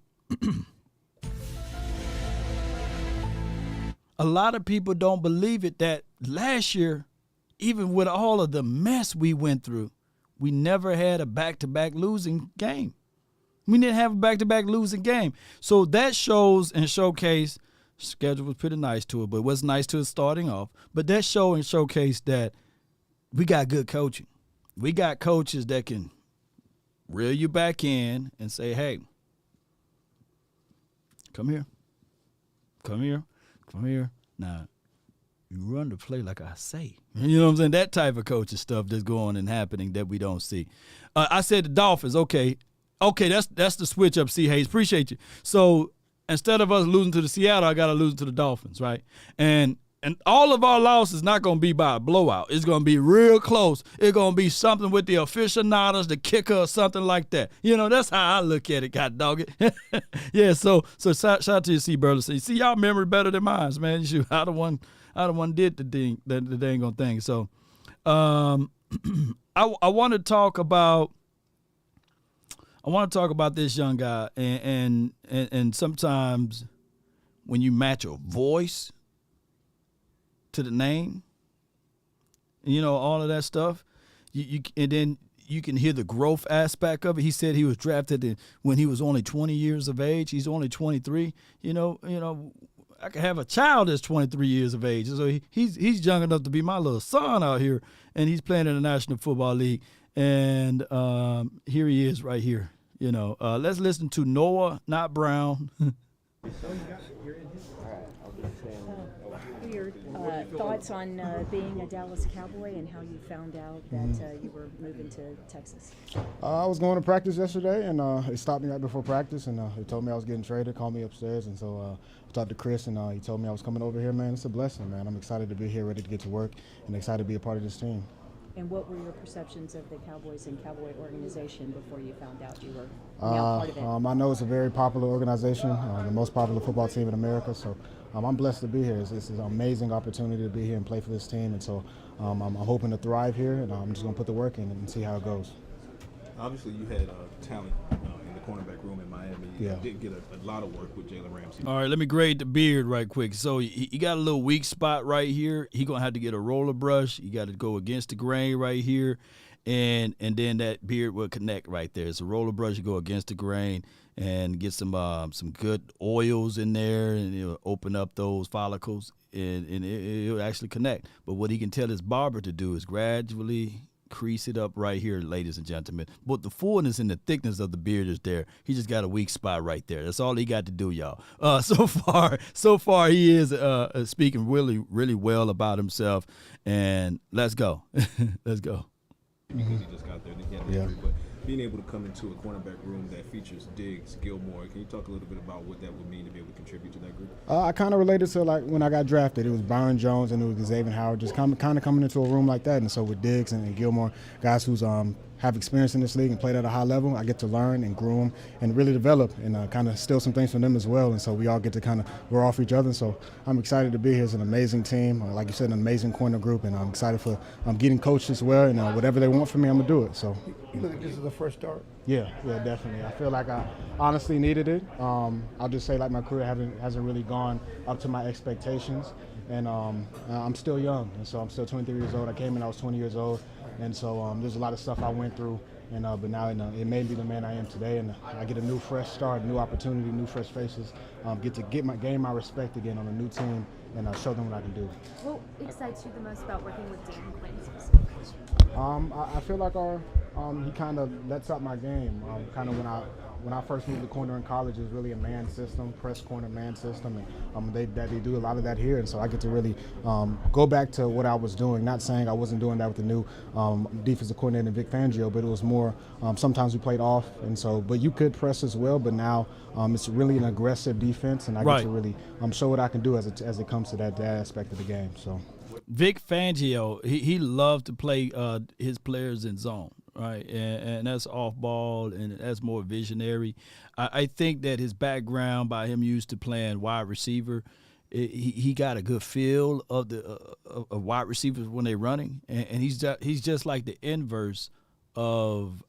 A lot of people don't believe it that last year, even with all of the mess we went through, we never had a back-to-back losing game. We didn't have a back-to-back losing game. So that shows and showcase. Schedule was pretty nice to it, but it was nice to it starting off. But that show and showcase that we got good coaching. We got coaches that can reel you back in and say, hey, come here. Now, you run the play like I say. You know what I'm saying? That type of coaching stuff that's going and happening that we don't see. I said the Dolphins, okay, that's the switch up, C. Hayes. Appreciate you. So, instead of us losing to the Seattle, I got to lose to the Dolphins, right? And all of our losses is not going to be by a blowout. It's going to be real close. It's going to be something with the aficionados, the kicker, or something like that. That's how I look at it, God dog it. Yeah, so shout out to you, C. Burleson. See, y'all memory better than mine, man. Shoot, I the one did the dang on thing. So I want to talk about this young guy, and sometimes when you match a voice to the name, all of that stuff, and then you can hear the growth aspect of it. He said he was drafted when he was only 20 years of age. He's only 23. I could have a child that's 23 years of age, so he's young enough to be my little son out here, and he's playing in the National Football League. And here he is right here. Let's listen to Noah, not Brown. Your thoughts on being a Dallas Cowboy and how you found out that you were moving to Texas? I was going to practice yesterday, and it stopped me right before practice, and he told me I was getting traded, called me upstairs, and so I talked to Chris, and he told me I was coming over here, man. It's a blessing, man. I'm excited to be here, ready to get to work, and excited to be a part of this team. And what were your perceptions of the Cowboys and Cowboy organization before you found out you were now part of it? I know it's a very popular organization, the most popular football team in America. So I'm blessed to be here. This is an amazing opportunity to be here and play for this team. And so I'm hoping to thrive here, and I'm just going to put the work in and see how it goes. Obviously, you had talent in the cornerback room in Miami. Yeah. You did get a lot of work with Jalen Ramsey. All right, let me grade the beard right quick. So he got a little weak spot right here. He going to have to get a roller brush. You got to go against the grain right here, and then that beard will connect right there. It's a roller brush. You go against the grain and get some good oils in there, and it'll open up those follicles, and it'll actually connect. But what he can tell his barber to do is gradually crease it up right here, ladies and gentlemen. But the fullness and the thickness of the beard is there. He just got a weak spot right there. That's all he got to do, y'all. So far, he is speaking really, really well about himself. And let's go. Let's go. Because he just got there and he had an injury, but being able to come into a cornerback room that features Diggs, Gilmore, can you talk a little bit about what that would mean to be able to contribute to that group? I kind of related to like when I got drafted. It was Byron Jones and it was Xavier Howard, just kind of coming into a room like that. And so with Diggs and Gilmore, guys who's have experience in this league and played at a high level, I get to learn and groom and really develop and kind of steal some things from them as well. And so we all get to kind of grow off each other. And so I'm excited to be here. It's an amazing team. Like you said, an amazing corner group. And I'm excited for getting coached as well. And whatever they want from me, I'm going to do it. So You look at this as a first start? Yeah, definitely. I feel like I honestly needed it. I'll just say like my career hasn't really gone up to my expectations. And I'm still young, and so I'm still 23 years old. I came in, I was 20 years old, and so there's a lot of stuff I went through, and but now it made me the man I am today, and I get a new fresh start, new opportunity, new fresh faces, get to gain my respect again on a new team, and show them what I can do. What excites you the most about working with Dan Quinn specifically? I feel like he kind of lets up my game. Kind of when I first moved to corner in college, it was really a man system, press corner man system, and they do a lot of that here. And so I get to really go back to what I was doing. Not saying I wasn't doing that with the new defensive coordinator Vic Fangio, but it was more sometimes we played off, and so but you could press as well. But now it's really an aggressive defense, and I get to really show what I can do as it comes to that aspect of the game. So. Vic Fangio, he loves to play his players in zone, right? And that's off ball, and that's more visionary. I think that his background by him used to playing wide receiver, he got a good feel of the of wide receivers when they're running, and he's just like the inverse of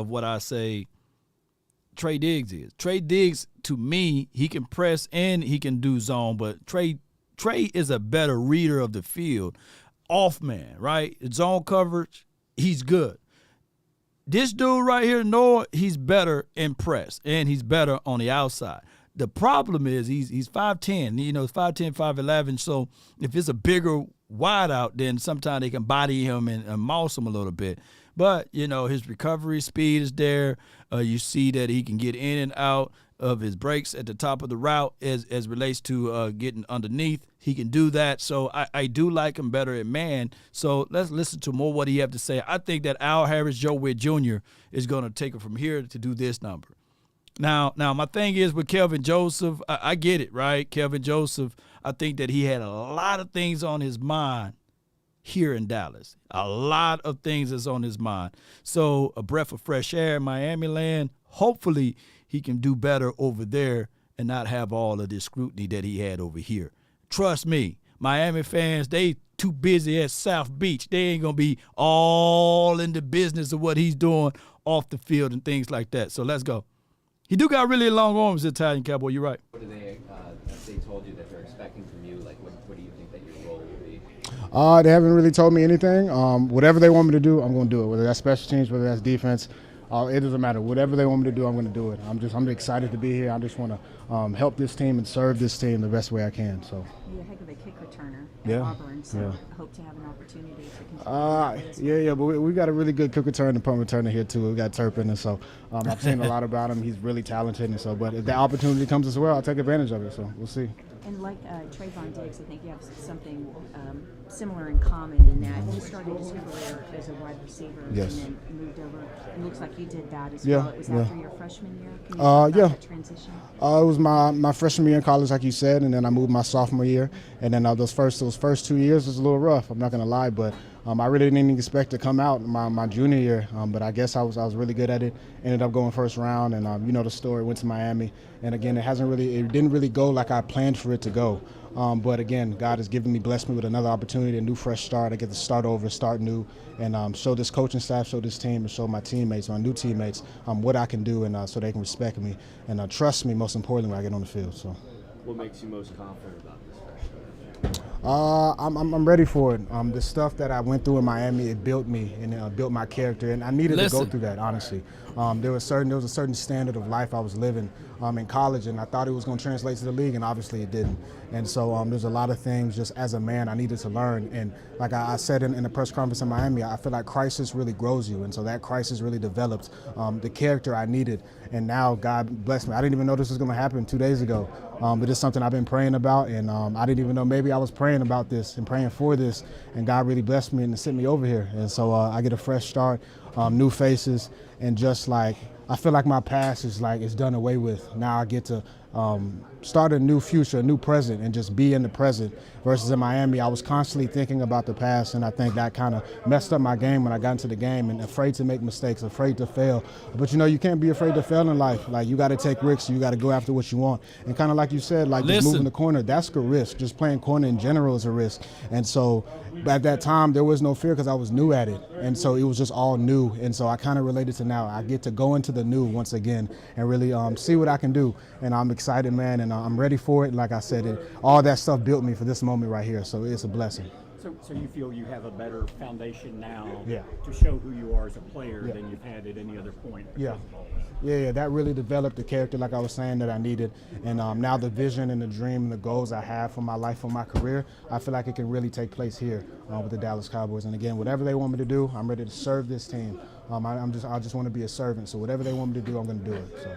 what I say Trey Diggs is. Trey Diggs, to me, he can press and he can do zone, but Trey is a better reader of the field. Off man, right? Zone coverage, he's good. This dude right here, Noah, he's better in press, and he's better on the outside. The problem is he's 5'10", 5'10", 5'11", so if it's a bigger wideout, then sometimes they can body him and mouse him a little bit. But, his recovery speed is there. You see that he can get in and out of his breaks at the top of the route as relates to getting underneath. He can do that. So I do like him better at man. So let's listen to more what he have to say. I think that Al Harris, Joe Witt Jr. is going to take it from here to do this number. Now my thing is with Kelvin Joseph, I get it, right? Kelvin Joseph, I think that he had a lot of things on his mind here in Dallas. A lot of things is on his mind. So a breath of fresh air in Miami land, hopefully he can do better over there and not have all of this scrutiny that he had over here. Trust me, Miami fans, they too busy at South Beach. They ain't going to be all in the business of what he's doing off the field and things like that. So let's go. He do got really long arms, the Italian Cowboy. You're right. What do they told you that they're expecting from you? Like, what do you think that your role will be? They haven't really told me anything. Whatever they want me to do, I'm going to do it. Whether that's special teams, whether that's defense, it doesn't matter. Whatever they want me to do, I'm going to do it. I'm excited to be here. I just want to help this team and serve this team the best way I can. So. You're a heck of a kick returner at Auburn, so I hope to have an opportunity to continue. But we got a really good kick return and punt returner here too. We got Turpin, and so I've seen a lot about him. He's really talented, and so. But if that opportunity comes as well, I'll take advantage of it. So we'll see. And like Trayvon Diggs, I think you have something similar in common in that you started his career as a wide receiver Yes. and then moved over. It looks like you did that as Yeah, well. It was yeah. after your freshman year. Can you talk about that transition? It was my freshman year in college, like you said, and then I moved my sophomore year, and then those first 2 years was a little rough. I'm not gonna lie, but I really didn't even expect to come out my junior year, but I guess I was really good at it. Ended up going first round, and you know the story. Went to Miami, and again, it didn't really go like I planned for it to go. But again, God has blessed me with another opportunity, a new fresh start. I get to start over, start new, and show this coaching staff, show this team, and show my teammates, my new teammates, what I can do, and so they can respect me and trust me. Most importantly, when I get on the field. So. What makes you most confident about this fresh start? I'm ready for it. The stuff that I went through in Miami, it built me and built my character, and I needed to go through that, honestly. There was a certain standard of life I was living in college, and I thought it was going to translate to the league, and obviously it didn't. And so there's a lot of things just as a man I needed to learn. And like I said in the press conference in Miami, I feel like crisis really grows you, and so that crisis really developed the character I needed. And now God bless me. I didn't even know this was going to happen 2 days ago, but it's something I've been praying about, and I didn't even know maybe I was praying about this and praying for this, and God really blessed me and sent me over here. And so I get a fresh start, new faces, and just like I feel like my past is done away with. Now I get to start a new future, a new present, and just be in the present. Versus in Miami, I was constantly thinking about the past, and I think that kind of messed up my game when I got into the game, and afraid to make mistakes, afraid to fail. But you know, you can't be afraid to fail in life. Like, you got to take risks, you got to go after what you want. And kind of like you said, like just moving the corner, that's a risk. Just playing corner in general is a risk. And so at that time, there was no fear because I was new at it. And so it was just all new. And so I kind of related to now. I get to go into the new once again and really see what I can do. And I'm excited, man, and I'm ready for it. Like I said, all that stuff built me for this moment right here. So it's a blessing. So you feel you have a better foundation now Yeah. to show who you are as a player Yeah. than you've had at any other point? Yeah. Yeah, that really developed the character, like I was saying, that I needed. And now the vision and the dream and the goals I have for my life, for my career, I feel like it can really take place here with the Dallas Cowboys. And again, whatever they want me to do, I'm ready to serve this team. I just want to be a servant. So whatever they want me to do, I'm going to do it. So.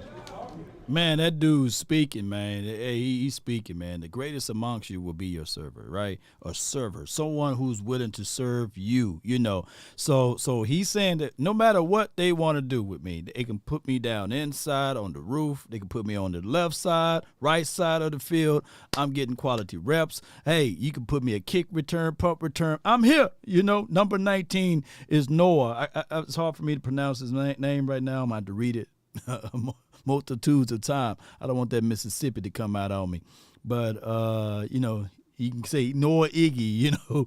Man, that dude's speaking, man. Hey, he's speaking, man. The greatest amongst you will be your server, right? A server, someone who's willing to serve you, you know. So he's saying that no matter what they want to do with me, they can put me down inside on the roof. They can put me on the left side, right side of the field. I'm getting quality reps. Hey, you can put me a kick return, punt return. I'm here. You know, number 19 is Noah. It's hard for me to pronounce his name right now. I'm going to read it. Multitudes of time. I don't want that Mississippi to come out on me. But, you know, you can say Noah Iggy, you know.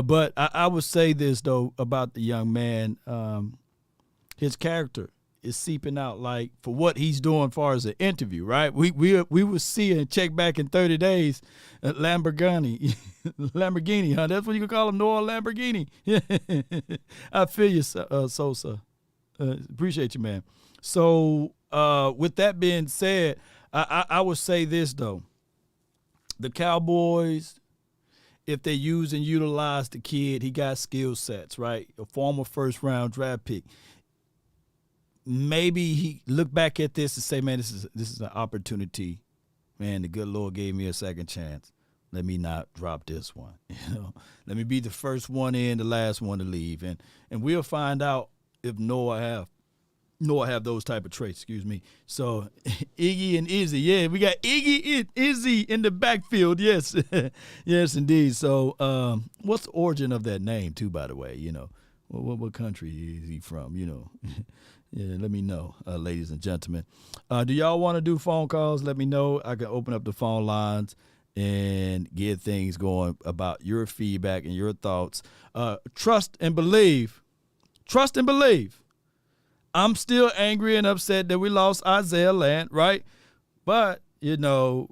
But I would say this, though, about the young man. His character is seeping out, like, for what he's doing as far as an interview, right? We will see and check back in 30 days at Lamborghini, huh? That's what you can call him, Noah Lamborghini. I feel you, Sosa. Appreciate you, man. So, with that being said, I would say this, though. The Cowboys, if they use and utilize the kid, he got skill sets, right? A former first-round draft pick. Maybe he look back at this and say, man, this is an opportunity. Man, the good Lord gave me a second chance. Let me not drop this one. You know, let me be the first one in, the last one to leave. And we'll find out if Noah have those type of traits, excuse me. So Iggy and Izzy, yeah, we got Iggy and Izzy in the backfield, yes. Yes, indeed. So what's the origin of that name, too, by the way? You know, what country is he from, you know? Yeah, let me know, ladies and gentlemen. Do y'all want to do phone calls? Let me know. I can open up the phone lines and get things going about your feedback and your thoughts. Trust and believe. Trust and believe. I'm still angry and upset that we lost Isaiah Land, right? But, you know,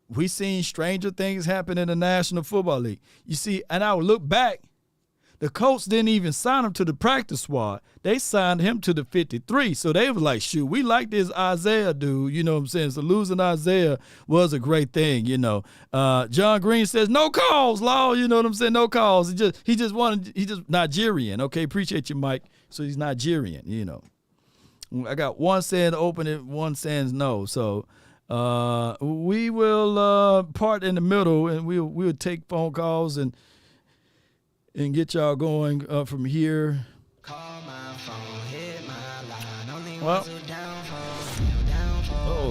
we seen stranger things happen in the National Football League. You see, and I would look back, the Colts didn't even sign him to the practice squad. They signed him to the 53. So they was like, shoot, we like this Isaiah dude, you know what I'm saying? So losing Isaiah was a great thing, you know. John Green says, no calls, Law, you know what I'm saying? No calls. He just Nigerian. Okay, appreciate you, Mike. So he's Nigerian, you know. I got one saying open and one saying no. So we will part in the middle, and we'll take phone calls and and get y'all going from here. Well,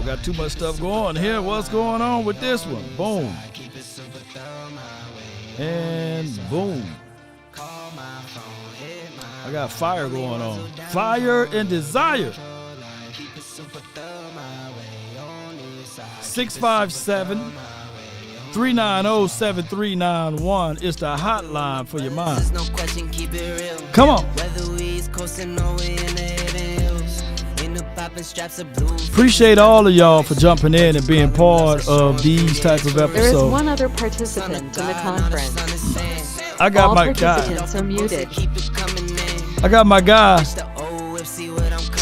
got too much stuff going here. What's going on with this one? Boom. And boom. I got fire going on. Fire and desire. 657-390-7391 is the hotline for your mind. Come on. Appreciate all of y'all for jumping in and being part of these type of episodes. There is one other participant in the conference. I got all my guy. Participants are muted. I got my guy,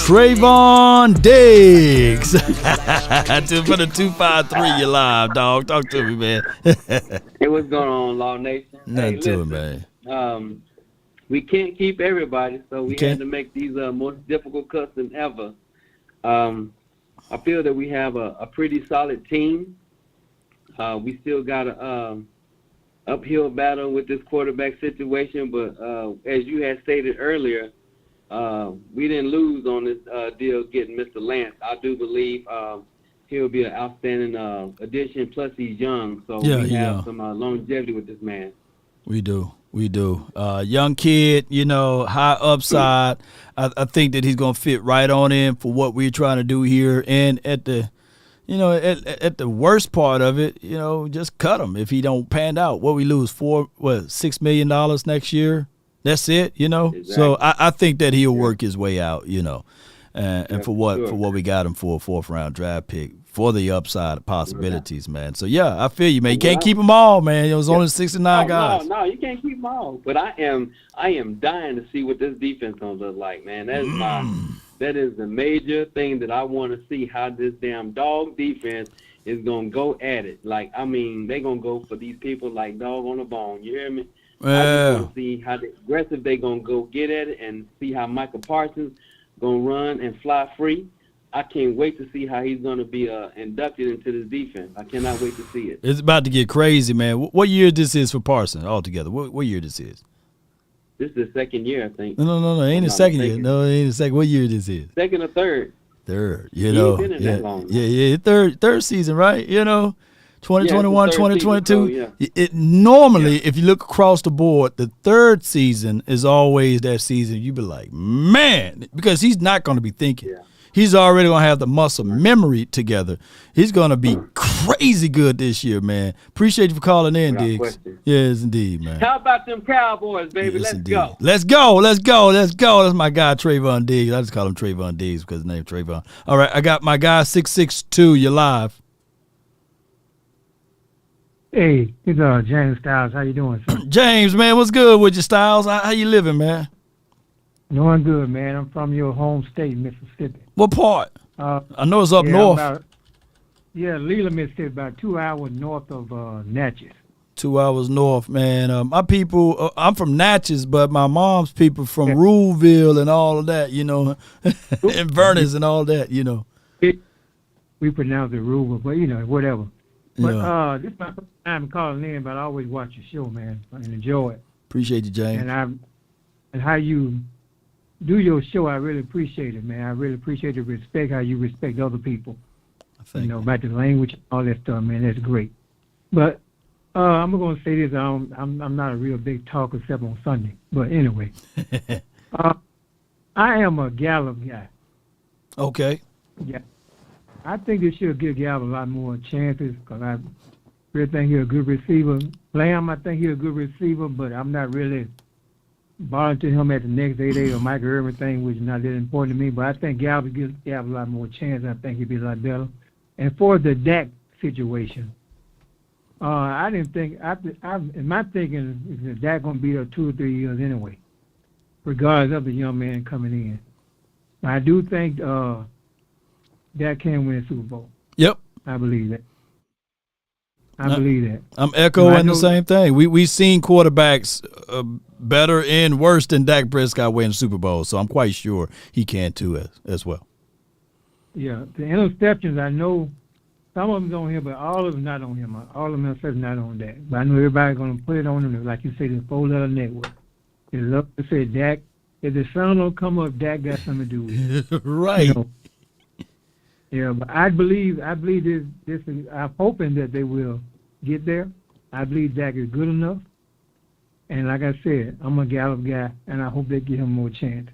Trayvon Diggs. For the 253, you live, dog. Talk to me, man. Hey, what's going on, Law Nation? Nothing to it, man. We can't keep everybody, so we had to make these most difficult cuts than ever. I feel that we have a pretty solid team. We still got a uphill battle with this quarterback situation, but as you had stated earlier, we didn't lose on this deal getting Mr. Lance. I do believe he'll be an outstanding addition, plus he's young, so we have some longevity with this man. We do. Young kid, high upside. I think that he's going to fit right on in for what we're trying to do here. And at the worst part of it, just cut him if he don't pan out. What we lose, $6 million next year? That's it, Exactly. So I think that he'll work his way out, and for what we got him for, a 4th round draft pick, for the upside possibilities, man. So I feel you, man. You can't keep them all, man. It was only 69 guys. No, you can't keep them all. But I am dying to see what this defense gonna look like, man. That is the major thing that I want to see, how this damn dog defense is gonna go at it. Like, I mean, they gonna go for these people like dog on the bone. You hear me? I just want to see how aggressive they gonna go get at it, and see how Michael Parsons gonna run and fly free. I can't wait to see how he's going to be inducted into this defense. I cannot wait to see it. It's about to get crazy, man. What year this is for Parsons altogether? What year this is? This is the 2nd year, I think. No, ain't the second year. No, it ain't the second. What year this is? 2nd or 3rd. Third, He ain't been in that long. Yeah, third season, right? 2021, 2022. Season, normally, if you look across the board, the 3rd season is always that season. You be like, man, because he's not going to be thinking. Yeah. He's already going to have the muscle memory together. He's going to be crazy good this year, man. Appreciate you for calling in, Diggs. Question. Yes, indeed, man. How about them Cowboys, baby? Yes, Let's indeed. go. Let's go. That's my guy, Trayvon Diggs. I just call him Trayvon Diggs because his name Trayvon. All right, I got my guy, 662. You're live. Hey, it's James Styles. How you doing, sir? James, man, what's good with you, Styles? How you living, man? Doing good, man. I'm from your home state, Mississippi. What part? I know it's up north. Leland, Mississippi, about 2 hours north of Natchez. 2 hours north, man. My people, I'm from Natchez, but my mom's people from Ruleville and all of that, and Vernus and all that, We pronounce it Ruleville, but, whatever. But this is my first time calling in, but I always watch your show, man, and enjoy it. Appreciate you, James. And how you do your show, I really appreciate it, man. I really appreciate the respect, how you respect other people. About the language, all that stuff, man. That's great. But I'm going to say this. I'm not a real big talker except on Sunday. But anyway, I am a Gallup guy. Okay. Yeah. I think they should give Gallup a lot more chances because I really think he's a good receiver. Lamb, I think he's a good receiver, but I'm not really bought to him at the next 8 or Mike Irvin thing, which is not that important to me. But I think Gallup gives Gallup a lot more chance. I think he'd be a lot better. And for the Dak situation, I didn't think. In my thinking, is that Dak gonna be there 2 or 3 years anyway, regardless of the young man coming in. I do think Dak can win a Super Bowl. Yep, I believe that. I believe that. I'm echoing the same thing. We've seen quarterbacks better and worse than Dak Prescott win Super Bowl, so I'm quite sure he can too as well. Yeah, the interceptions, I know Some of them's on him, but all of them not on him. All of them are not on that. But I know everybody's going to put it on him, like you say, the 4-letter network. They love to say Dak. If the sun don't come up, Dak got something to do with it. Right. You know? Yeah, but I believe this is, I'm hoping that they will get there. I believe Dak is good enough. And like I said, I'm a Gallup guy, and I hope they give him more chance.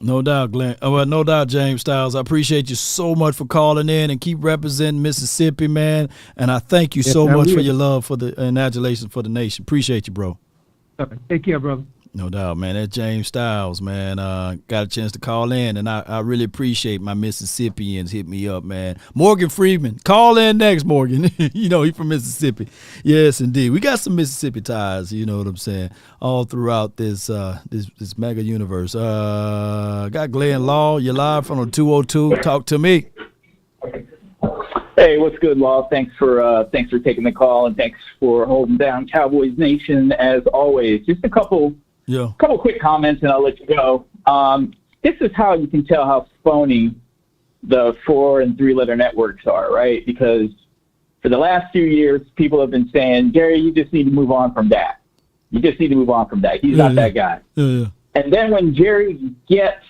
No doubt, Glenn. Well, no doubt, James Styles. I appreciate you so much for calling in and keep representing Mississippi, man. And I thank you so much for your love for and adulation for the nation. Appreciate you, bro. Take care, brother. No doubt, man. That's James Styles, man. Got a chance to call in, and I really appreciate my Mississippians hit me up, man. Morgan Freeman, call in next, Morgan. You know, he from Mississippi. Yes, indeed. We got some Mississippi ties, you know what I'm saying, all throughout this this mega universe. Got Glenn Law. You're live from the 202. Talk to me. Hey, what's good, Law? Thanks for taking the call, and thanks for holding down Cowboys Nation as always. Just a couple quick comments, and I'll let you go. This is how you can tell how phony the 4- and 3-letter networks are, right? Because for the last few years, people have been saying, Gary, you just need to move on from Dak. You just need to move on from Dak. He's not that guy. Yeah. And then when Jerry gets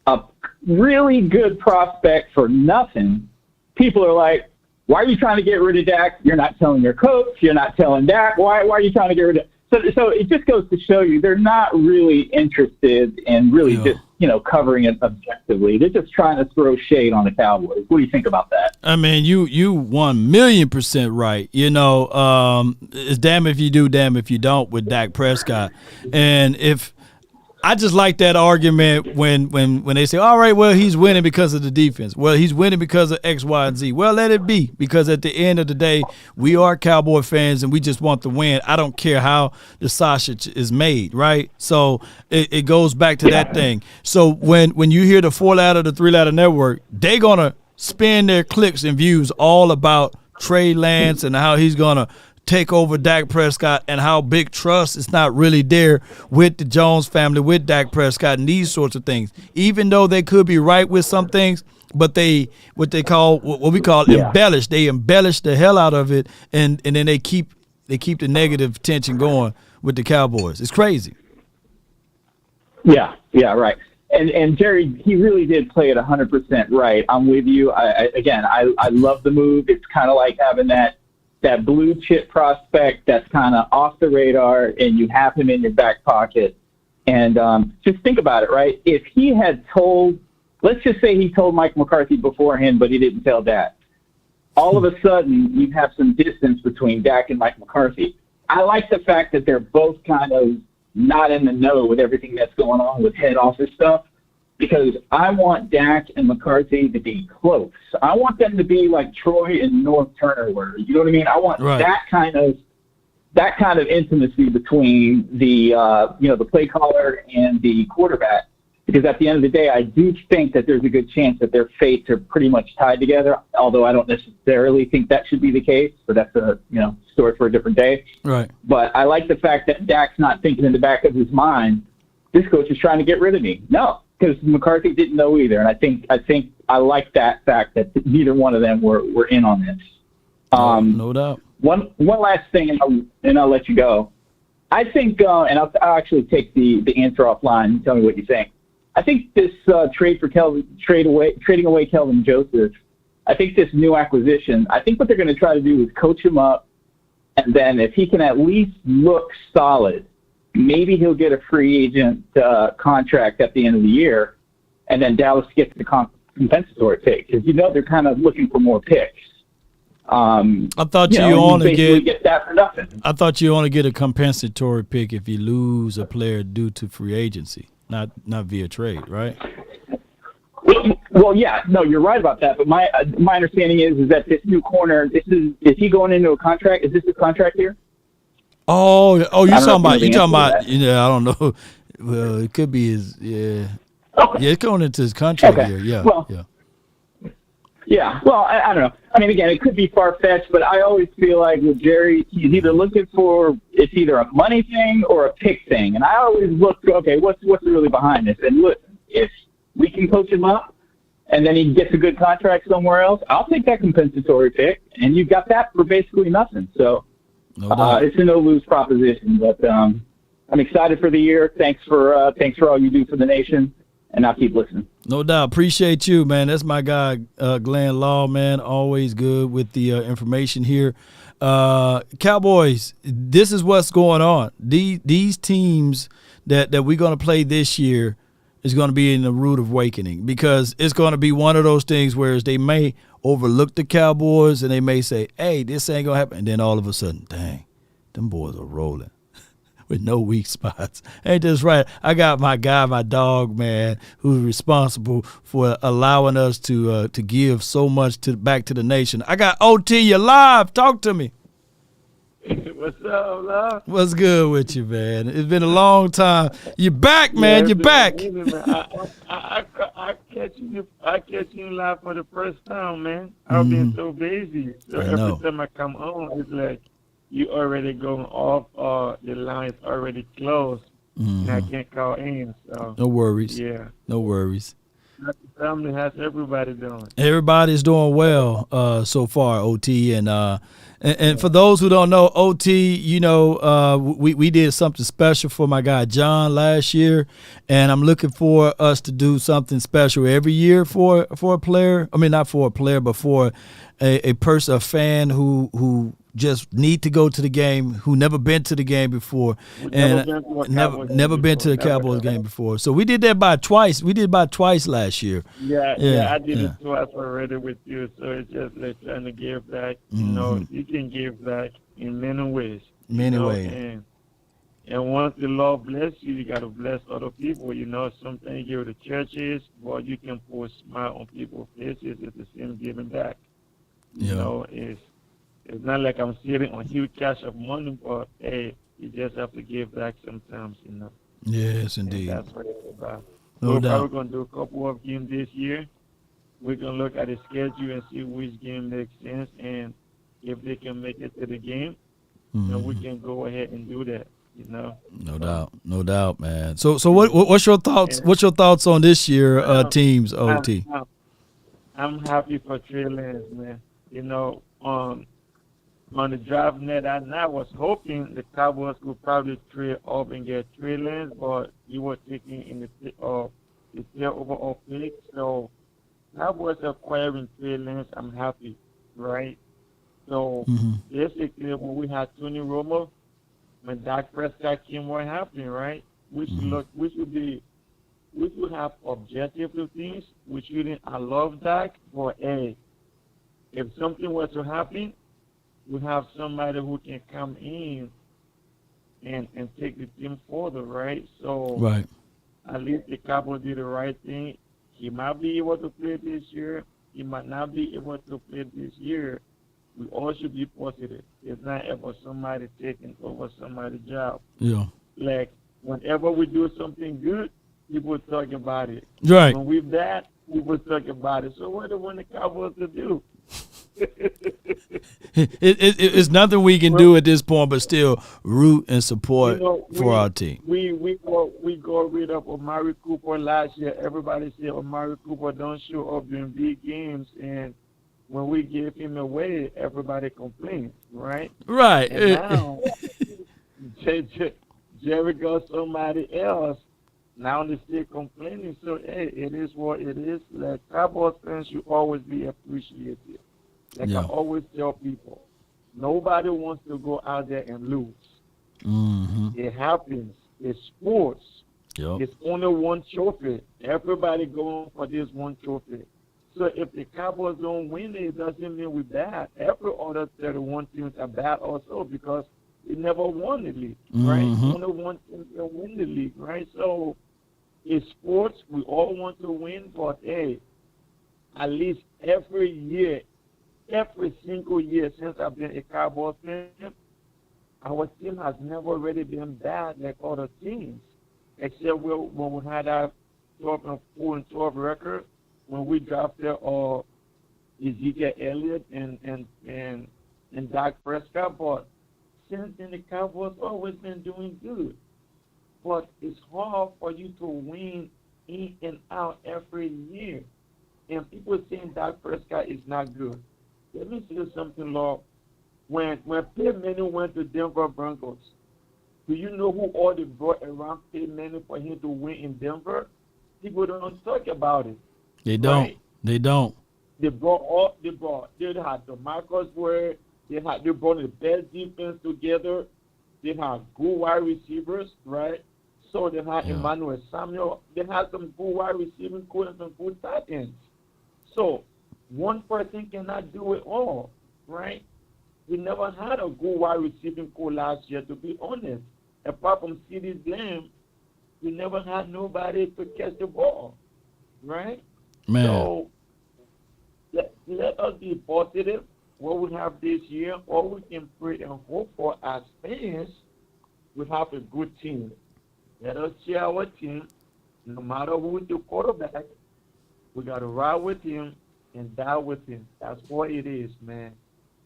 a really good prospect for nothing, people are like, why are you trying to get rid of Dak? You're not telling your coach. You're not telling Dak. Why are you trying to get rid of So it just goes to show you they're not really interested in really just, covering it objectively. They're just trying to throw shade on the Cowboys. What do you think about that? I mean, you 1,000,000% right. You know, it's damn if you do, damn if you don't with Dak Prescott. And if I just like that argument when they say, all right, well, he's winning because of the defense. Well, he's winning because of X, Y, and Z. Well, let it be, because at the end of the day, we are Cowboy fans and we just want the win. I don't care how the sausage is made, right? So it goes back to that thing. So when you hear the 4-letter, the 3-letter network, they're going to spend their clicks and views all about Trey Lance and how he's going to take over Dak Prescott and how big trust is not really there with the Jones family, with Dak Prescott, and these sorts of things. Even though they could be right with some things, but what we call embellish. They embellish the hell out of it, and then they keep the negative tension going with the Cowboys. It's crazy. Yeah, right. And Jerry, he really did play it 100% right. I'm with you. I love the move. It's kind of like having that blue chip prospect that's kind of off the radar, and you have him in your back pocket. And just think about it, right? If he had let's just say he told Mike McCarthy beforehand, but he didn't tell Dak, all of a sudden you have some distance between Dak and Mike McCarthy. I like the fact that they're both kind of not in the know with everything that's going on with head office stuff, because I want Dak and McCarthy to be close. I want them to be like Troy and North Turner were. You know what I mean? I want that kind of intimacy between the play caller and the quarterback, because at the end of the day, I do think that there's a good chance that their fates are pretty much tied together, although I don't necessarily think that should be the case, but that's a story for a different day. Right. But I like the fact that Dak's not thinking in the back of his mind, this coach is trying to get rid of me. No. Because McCarthy didn't know either, and I think I like that fact that neither one of them were in on this. No doubt. One last thing, and I'll let you go. I think, and I'll actually take the answer offline and tell me what you think. I think this trading away Kelvin Joseph, I think this new acquisition, I think what they're going to try to do is coach him up, and then if he can at least look solid, maybe he'll get a free agent contract at the end of the year, and then Dallas gets the compensatory pick, because they're kind of looking for more picks. I thought you only get that for nothing. I thought you only get a compensatory pick if you lose a player due to free agency, not via trade, right? Well, yeah, no, you're right about that. But my understanding is that this new corner, is he going into a contract? Is this a contract here? Oh, you talking about? I don't know. Well, it could be his. Yeah, it's going into his contract here. Yeah, Yeah. Well, I don't know. I mean, again, it could be far fetched, but I always feel like with Jerry, he's either looking for it's either a money thing or a pick thing, and I always look, okay, what's really behind this? And look, if we can coach him up, and then he gets a good contract somewhere else, I'll take that compensatory pick, and you got that for basically nothing. So it's a no-lose proposition. But I'm excited for the year. Thanks for all you do for the nation, and I'll keep listening. No doubt. Appreciate you, man. That's my guy, Glenn Law, man. Always good with the information here. Cowboys, this is what's going on. These teams that we're going to play this year is going to be in the rude awakening, because it's going to be one of those things where they may overlook the Cowboys and they may say, hey, this ain't going to happen. And then all of a sudden, dang, them boys are rolling with no weak spots. Ain't this right? I got my guy, my dog, man, who's responsible for allowing us to give so much back to the nation. I got OT, you live. Talk to me. What's up, love? What's good with you, man? It's been a long time. You're back, man. Yeah, You're back. I catch you live for the first time, man. I've been so busy. So every time I come on, it's like you already going off. The line's already closed, and I can't call in. So no worries. Yeah. No worries. How's the family? How's everybody doing? Everybody's doing well so far, OT. And for those who don't know, OT, you know, we did something special for my guy John last year, and I'm looking for us to do something special every year for a player. I mean, not for a player, but for a person, a fan who just need to go to the game, who never been to the game before, and never been to a Cowboys game before. So we did that by twice. We did about twice last year. Yeah, I did it twice already with you. So it's just like trying to give back. You know, you can give back in many ways. Many ways. And once the Lord bless you, you got to bless other people. You know, sometimes you give to churches, but you can put a smile on people's faces. It's the same giving back. You know, it's not like I'm sitting on huge cash of money, but hey, you just have to give back sometimes, you know. Yes, indeed. And that's what it's about. No doubt. We're going to do a couple of games this year. We're going to look at the schedule and see which game makes sense, and if they can make it to the game, then we can go ahead and do that, you know. No doubt, man. So what's your thoughts? What's your thoughts on this year teams, OT? I'm happy for Trey Lance, man. You know, on the draft net, I was hoping the Cowboys could probably trade up and get Trey Lance, but you were taking in the overall pick. So Cowboys acquiring Trey Lance, I'm happy, right? So basically, when we had Tony Romo, when Dak Prescott came, what happened, right? We should have objective things. We shouldn't. I love Dak, but hey, if something were to happen, we have somebody who can come in and take the team further, right? So at least the Cowboys did the right thing. He might be able to play this year. He might not be able to play this year. We all should be positive. It's not ever somebody taking over somebody's job. Yeah. Like, whenever we do something good, people talk about it. Right. When we're bad, people talk about it. So what do we want the Cowboys to do? It's nothing we can do at this point, but still root and support for our team. We got rid of Amari Cooper last year. Everybody said Amari Cooper don't show up during big games, and when we give him away, everybody complains, right? Right. And now Jerry got somebody else. Now they still complaining. So hey, it is what it is. Like, Cowboys fans should always be appreciated. Like I always tell people, nobody wants to go out there and lose. It happens. It's sports. It's only one trophy. Everybody going for this one trophy. So if the Cowboys don't win, it doesn't mean we're bad. Every other 31 teams are bad also, because they never won the league, right? Only one team can win the league, right? So it's sports. We all want to win, but hey, at least every year, every single year since I've been a Cowboys fan, our team has never really been bad like other teams, except when we had our 4-12 record, when we drafted Ezekiel Elliott and Dak Prescott. But since then, the Cowboys always been doing good. But it's hard for you to win in and out every year. and people saying Dak Prescott is not good. Let me say something, Lord. When Peyton Manning went to Denver Broncos, do you know who all they brought around Peyton Manning for him to win in Denver? People don't talk about it. They don't. Right? They don't. They had the Marcus Ware. They brought the best defense together. They had good wide receivers, right? So they had Emmanuel Samuel. They had some good wide receiving core and some good tight ends. So one person cannot do it all, right? We never had a good wide receiving core last year, to be honest. Apart from CeeDee Lamb, we never had nobody to catch the ball, right? Man. So let us be positive. What we have this year, all we can pray and hope for as fans, we have a good team. Let us cheer our team. No matter who is the quarterback, we got to ride with him and die with him. That's what it is, man.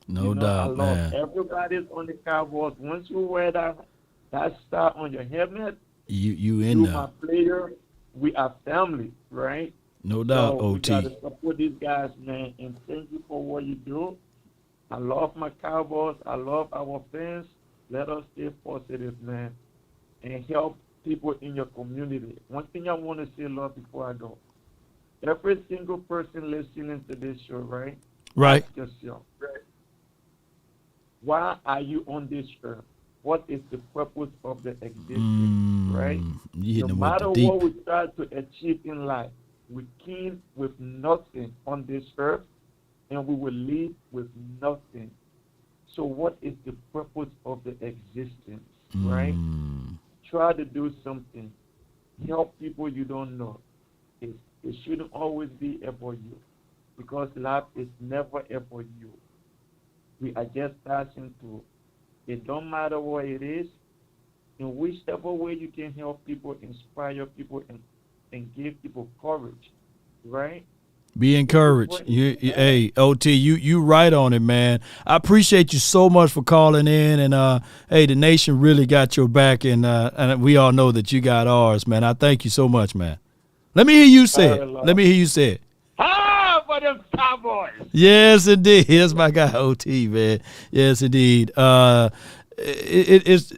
No doubt, man. Everybody's on the Cowboys. Once you wear that star on your helmet, you in there. My player, we are family, right? No doubt, so OT. We got to support these guys, man, and thank you for what you do. I love my Cowboys. I love our fans. Let us stay positive, man, and help people in your community. One thing I want to say, Lord, before I go. Every single person listening to this show, right? Right. Ask yourself, why are you on this earth? What is the purpose of the existence, right? No matter what we try to achieve in life, we came with nothing on this earth, and we will leave with nothing. So what is the purpose of the existence, right? Try to do something. Help people you don't know. It shouldn't always be about you, because life is never about you. We are just passing through. It don't matter what it is. In whichever way you can help people, inspire people, and give people courage, right? Be encouraged. Hey, OT, you right on it, man. I appreciate you so much for calling in, and hey, the nation really got your back, and we all know that you got ours, man. I thank you so much, man. Let me hear you say it. Let me hear you say it. Ah, for them Cowboys. Yes, indeed. That's my guy, OT, man. Yes, indeed. It's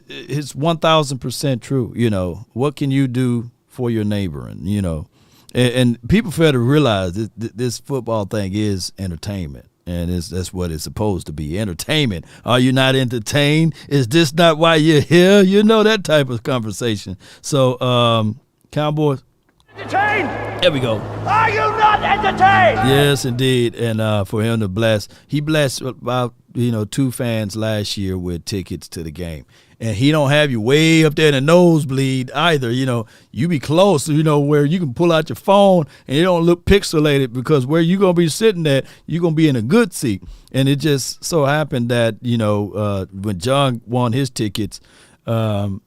1,000% true. You know, what can you do for your neighbor? And, you know, and people fail to realize that this football thing is entertainment. And that's what it's supposed to be, entertainment. Are you not entertained? Is this not why you're here? You know, that type of conversation. So, Cowboys. Entertained? There we go. Are you not entertained? Yes, indeed. And for him to bless, he blessed about 2 fans last year with tickets to the game. And he don't have you way up there in the nosebleed either. You know, you be close, where you can pull out your phone and it don't look pixelated, because where you going to be sitting at, you're going to be in a good seat. And it just so happened that, when John won his tickets, John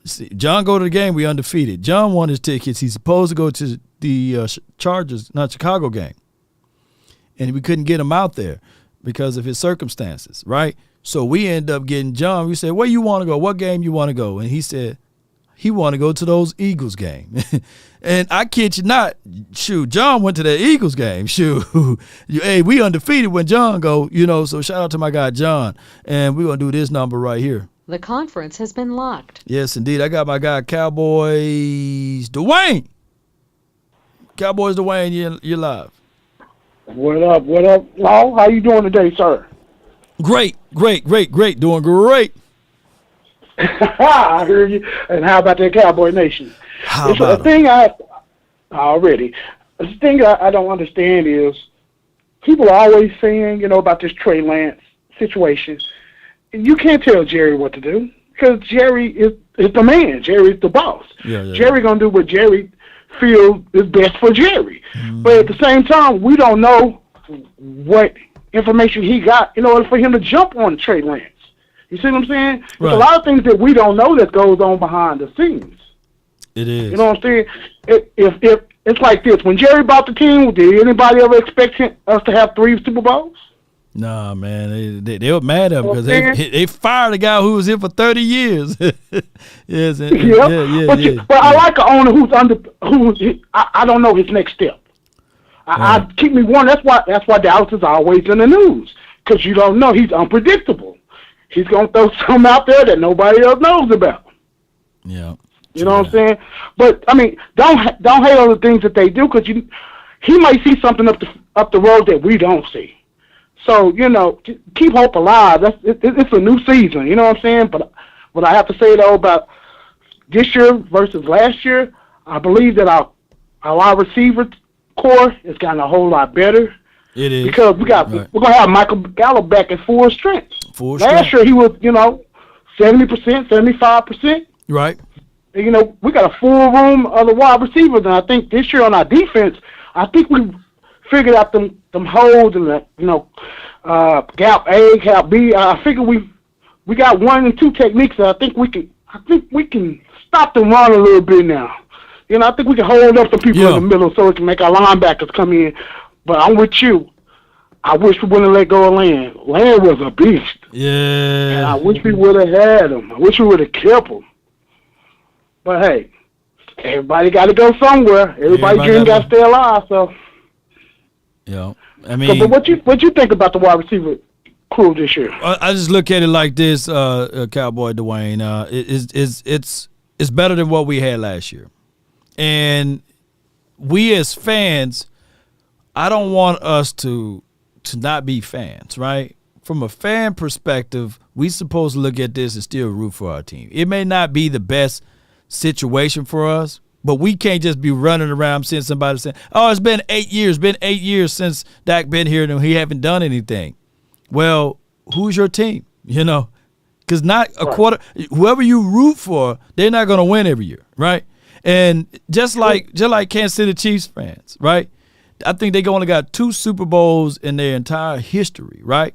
go to the game, we undefeated. John won his tickets. He's supposed to go to the Chicago game. And we couldn't get him out there because of his circumstances, right? So we end up getting John. We said, where you want to go? What game you want to go? And he said he want to go to those Eagles game. And I kid you not, shoot, John went to that Eagles game. Shoot, hey, we undefeated when John go, so shout out to my guy John. And we're going to do this number right here. The conference has been locked. Yes, indeed. I got my guy Cowboys Dwayne. Cowboys Dwayne, you're live. What up, Law? How you doing today, sir? Great. Doing great. I heard you. And how about that Cowboy Nation? How it's about a thing I don't understand is people are always saying, about this Trey Lance situation. You can't tell Jerry what to do, because Jerry is the man. Jerry is the boss. Yeah. Jerry gonna do what Jerry feels is best for Jerry. But at the same time, we don't know what information he got in order for him to jump on Trey Lance. You see what I'm saying? There's a lot of things that we don't know that goes on behind the scenes. It is. You know what I'm saying? If it's like this, when Jerry bought the team, did anybody ever expect us to have 3 Super Bowls? Nah, man, they were mad at him because they fired a guy who was here for 30 years. Yes, But I like an owner I don't know his next step. I keep me warm. That's why Dallas is always in the news, because you don't know. He's unpredictable. He's gonna throw something out there that nobody else knows about. Yeah. You know what I'm saying? But I mean, don't hate on the things that they do, because he might see something up the road that we don't see. So keep hope alive. It's a new season. You know what I'm saying? But what I have to say though about this year versus last year, I believe that our wide receiver core has gotten a whole lot better. It is, because we're gonna have Michael Gallup back at full strength. Last year he was 70%, 75%. Right. And, we got a full room of the wide receivers, and I think this year on our defense, I think we figured out them holes and gap A, gap B. I figure we got 1 and 2 techniques that I think we can stop them run a little bit now. I think we can hold up the people in the middle so we can make our linebackers come in. But I'm with you. I wish we wouldn't let go of Land. Land was a beast. Yeah. And I wish we would have had him. I wish we would have kept him. But hey, everybody got to go somewhere. Everybody's dream got to stay alive. So. Yeah. I mean. But what you think about the wide receiver crew this year? I just look at it like this, Cowboy Dwayne. It's better than what we had last year. And we as fans, I don't want us to not be fans, right? From a fan perspective, we supposed to look at this and still root for our team. It may not be the best situation for us, but we can't just be running around seeing somebody saying, oh, it's been 8 years. Been 8 years since Dak been here and he haven't done anything. Well, who's your team? Because not a quarter, whoever you root for, they're not going to win every year, right? And just like Kansas City Chiefs fans, right? I think they only got 2 Super Bowls in their entire history, right?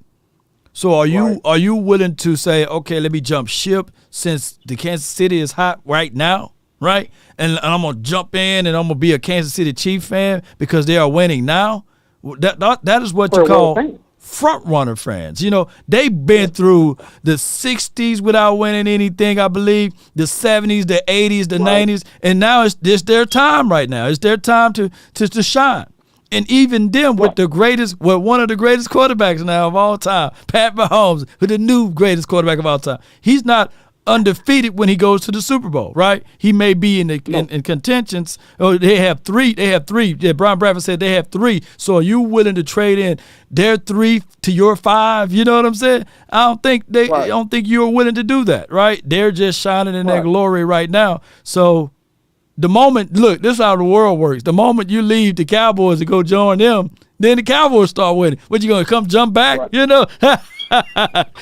So are you willing to say, okay, let me jump ship since the Kansas City is hot right now, right? And I'm gonna jump in and I'm gonna be a Kansas City Chiefs fan because they are winning now. That is what you call front runner fans. They've been through the 60s without winning anything, I believe, the 70s, the 80s, the 90s, and now it's their time right now. It's their time to shine. And even them with one of the greatest quarterbacks now of all time, Pat Mahomes, who's the new greatest quarterback of all time. He's not undefeated when he goes to the Super Bowl, right? He may be in contentions. Oh, they have three. Yeah, Brian Bradford said they have 3. So are you willing to trade in their 3 to your 5? You know what I'm saying? I don't think you're willing to do that, right? They're just shining in their glory right now. So the moment, look, this is how the world works. The moment you leave the Cowboys to go join them, then the Cowboys start winning. What, you going to come jump back?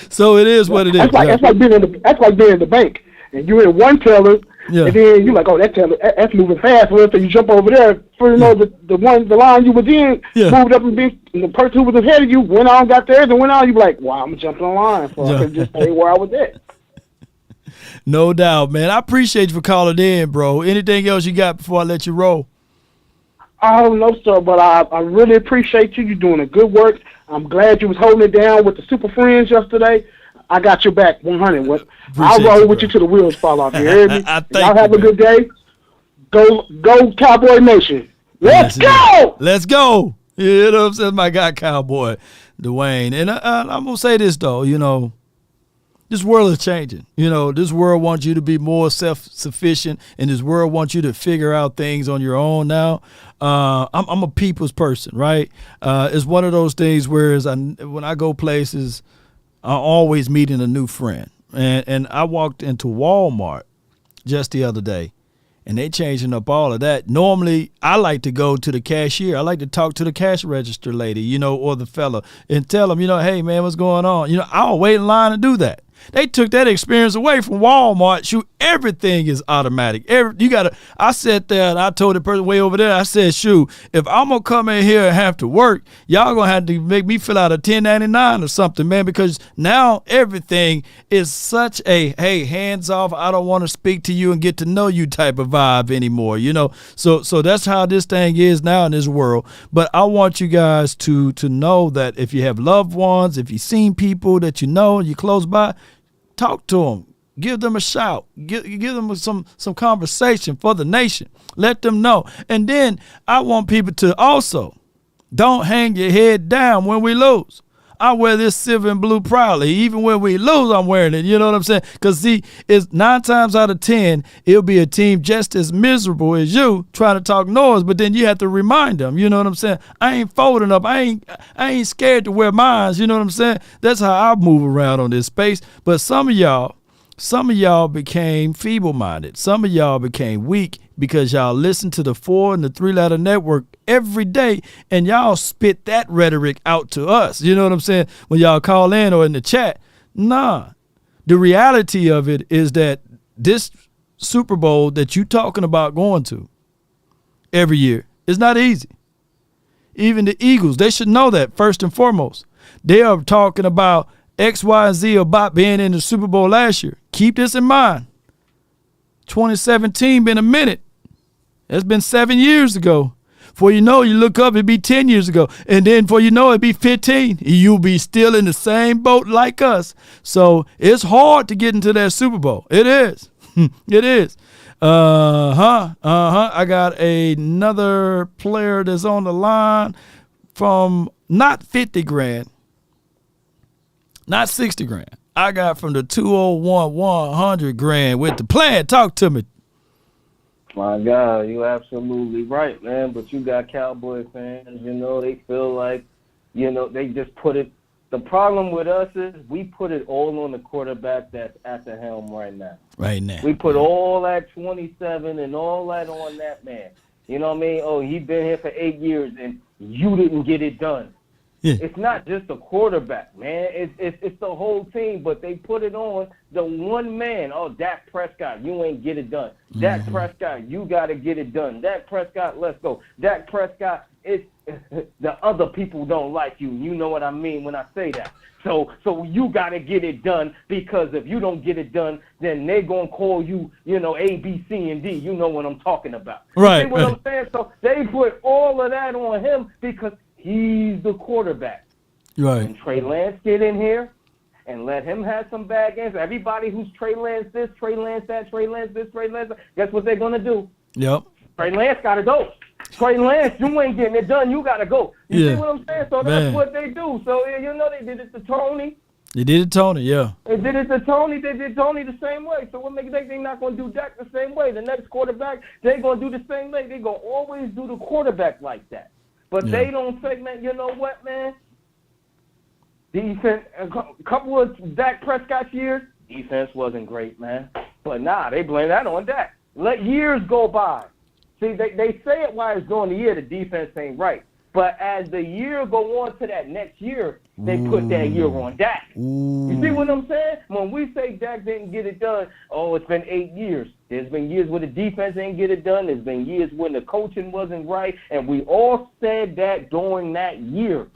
So it is what it is. That's like being in the bank, and you're in one teller, and then you're like, oh, that teller, that's moving fast. Well, so you jump over there. For the line you was in moved up, and the person who was ahead of you went on, got theirs, and went on. You be like, wow, I'm jumping on line, so I could just stay where I was at. No doubt, man. I appreciate you for calling in, bro. Anything else you got before I let you roll? Oh, no, sir, but I really appreciate you. You're doing a good work. I'm glad you was holding it down with the Super Friends yesterday. I got your back 100. I'll roll with you till the wheels fall off. You hear me? Y'all have a good day. Go Cowboy Nation. Let's go! Let's go. You know what I'm saying? My guy, Cowboy Dwayne. And I'm going to say this, though, this world is changing. This world wants you to be more self-sufficient, and this world wants you to figure out things on your own now. I'm a people's person, right? It's one of those things where when I go places, I'm always meeting a new friend. And I walked into Walmart just the other day, and they changing up all of that. Normally, I like to go to the cashier. I like to talk to the cash register lady, or the fella, and tell them, hey, man, what's going on? I'll wait in line to do that. They took that experience away from Walmart. Shoot, everything is automatic. I sat there and I told the person way over there, I said, shoot, if I'm going to come in here and have to work, y'all going to have to make me fill out a 1099 or something, man, because now everything is such a, hey, hands off, I don't want to speak to you and get to know you type of vibe anymore, So that's how this thing is now in this world. But I want you guys to know that if you have loved ones, if you've seen people that you're close by, talk to them. Give them a shout. Give them some conversation for the nation. Let them know. And then I want people to also Don't hang your head down when we lose. I wear this silver and blue proudly. Even when we lose, I'm wearing it. You know what I'm saying? Because, see, it's 9 times out of 10, it'll be a team just as miserable as you trying to talk noise, but then you have to remind them. You know what I'm saying? I ain't folding up. I ain't scared to wear mines. You know what I'm saying? That's how I move around on this space. But some of y'all became feeble-minded. Some of y'all became weak because y'all listen to the 4 and the 3-letter network every day, and y'all spit that rhetoric out to us. You know what I'm saying? When y'all call in or in the chat. Nah. The reality of it is that this Super Bowl that you talking about going to every year is not easy. Even the Eagles, they should know that first and foremost. They are talking about X, Y, and Z about being in the Super Bowl last year. Keep this in mind. 2017 been a minute. That's been 7 years ago. For you know, you look up, it'd be 10 years ago. And then for you know, it'd be 15. You'll be still in the same boat like us. So it's hard to get into that Super Bowl. It is. It is. I got another player that's on the line from not 50 grand, not 60 grand. I got from the 201, 100 grand with the plan. Talk to me. My God, you're absolutely right, man. But you got Cowboy fans, you know, they feel like, you know, they just put it. The problem with us is we put it all on the quarterback that's at the helm right now. Right now. We put all that 27 and all that on that man. You know what I mean? Oh, he's been here for 8 years and you didn't get it done. Yeah. It's not just the quarterback, man. It's the whole team, but they put it on the one man. Oh, Dak Prescott, you ain't get it done. Dak Prescott, you got to get it done. Dak Prescott, let's go. Dak Prescott, it's the other people don't like you. You know what I mean when I say that. So you got to get it done, because if you don't get it done, then they're going to call you, you know, A, B, C, and D. You know what I'm talking about. Right. You see what I'm saying? So they put all of that on him because he's the quarterback. Right. And Trey Lance get in here and let him have some bad games. Everybody who's Trey Lance this, Trey Lance that, Trey Lance this, Trey Lance that, guess what they're going to do? Yep. Trey Lance got to go. Trey Lance, you ain't getting it done. You got to go. You see what I'm saying? So that's what they do. So, you know, they did it to Tony. They did it to Tony, yeah. They did it to Tony. They did Tony the same way. So what makes you think they're not going to do Dak the same way? The next quarterback, they're going to do the same way. They're going to always do the quarterback like that. But they don't say, man, you know what, man? Defense, a couple of Dak Prescott's years, defense wasn't great, man. But they blame that on Dak. Let years go by. See, they say it while it's during the year, the defense ain't right. But as the year go on to that next year, they put that year on Dak. You see what I'm saying? When we say Dak didn't get it done, oh, it's been 8 years. There's been years where the defense ain't get it done. There's been years when the coaching wasn't right. And we all said that during that year.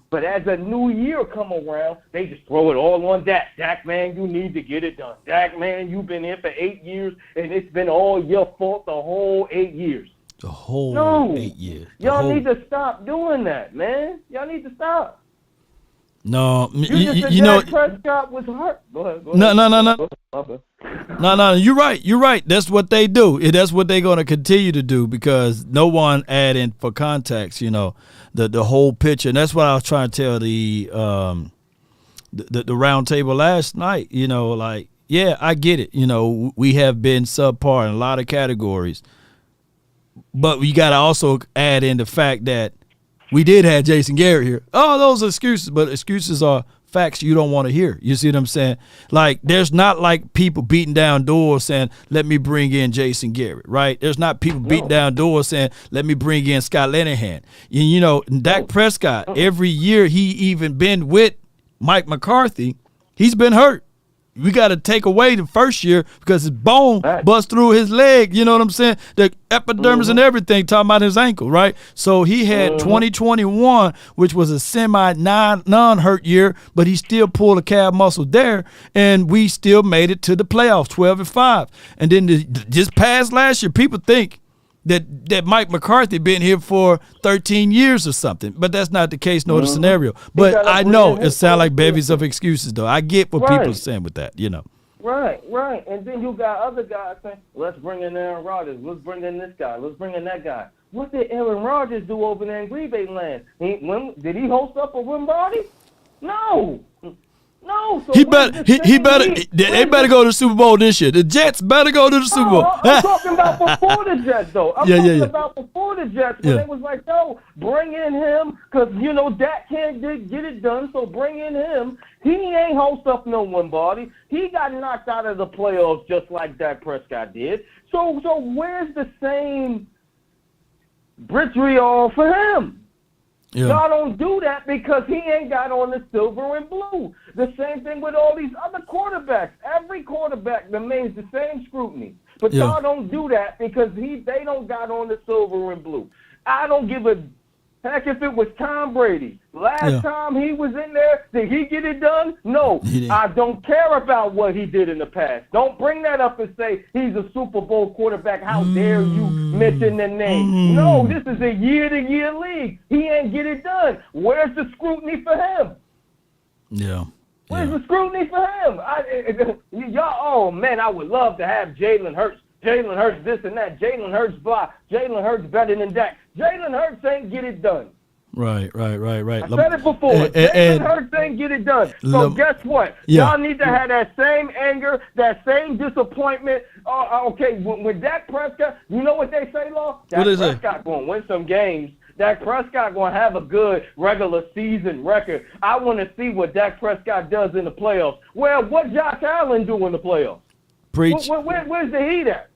But as a new year come around, they just throw it all on Dak. Dak, man, you need to get it done. Dak, man, you've been here for 8 years, and it's been all your fault the whole 8 years. The whole 8 years. Y'all need to stop doing that, man. Y'all need to stop. No, you know, Prescott was hurt. Go ahead. No. You're right. That's what they do. That's what they're going to continue to do, because no one add in for context, you know, the whole picture. And that's what I was trying to tell the round table last night. You know, like, yeah, I get it. You know, we have been subpar in a lot of categories, but we got to also add in the fact that we did have Jason Garrett here. Oh, those are excuses, but excuses are facts you don't want to hear. You see what I'm saying? Like, there's not like people beating down doors saying, let me bring in Jason Garrett, right? There's not people beating down doors saying, let me bring in Scott Linehan. You know, Dak Prescott, every year he even been with Mike McCarthy, he's been hurt. We got to take away the first year because his bone bust through his leg. You know what I'm saying? The epidermis and everything, talking about his ankle, right? So he had 2021, which was a non-hurt year, but he still pulled a calf muscle there, and we still made it to the playoffs, 12-5. And then just past last year, people think that Mike McCarthy been here for 13 years or something, but that's not the case nor the scenario. But I know it sounds like bevies of excuses, though. I get what people are saying with that, you know. Right. And then you got other guys saying, let's bring in Aaron Rodgers. Let's bring in this guy. Let's bring in that guy. What did Aaron Rodgers do over there in Green Bay land? Did he host up a win party? No. So They better go to the Super Bowl this year. The Jets better go to the Super Bowl. I'm talking about before the Jets, though. I'm talking about before the Jets when it was like, no, bring in him because, Dak can't get it done, so bring in him. He ain't host up no one body. He got knocked out of the playoffs just like Dak Prescott did. So where's the same vitriol for him? Yeah. Y'all don't do that because he ain't got on the silver and blue. The same thing with all these other quarterbacks. Every quarterback remains the same scrutiny. But y'all don't do that because they don't got on the silver and blue. I don't give a heck if it was Tom Brady. Last time he was in there, did he get it done? No. I don't care about what he did in the past. Don't bring that up and say he's a Super Bowl quarterback. How dare you mention the name? No, this is a year-to-year league. He ain't get it done. Where's the scrutiny for him? Yeah. Where's the scrutiny for him? Oh, man, I would love to have Jalen Hurts. Jalen Hurts this and that. Jalen Hurts blah. Jalen Hurts better than Dak. Jalen Hurts ain't get it done. Right. I said it before. Jalen Hurts ain't get it done. So guess what? Y'all need to have that same anger, that same disappointment. Okay, when Dak Prescott, you know what they say, Law? Dak Prescott going to win some games. Dak Prescott going to have a good regular season record. I want to see what Dak Prescott does in the playoffs. Well, what Josh Allen do in the playoffs? Preach. Where's the heat at?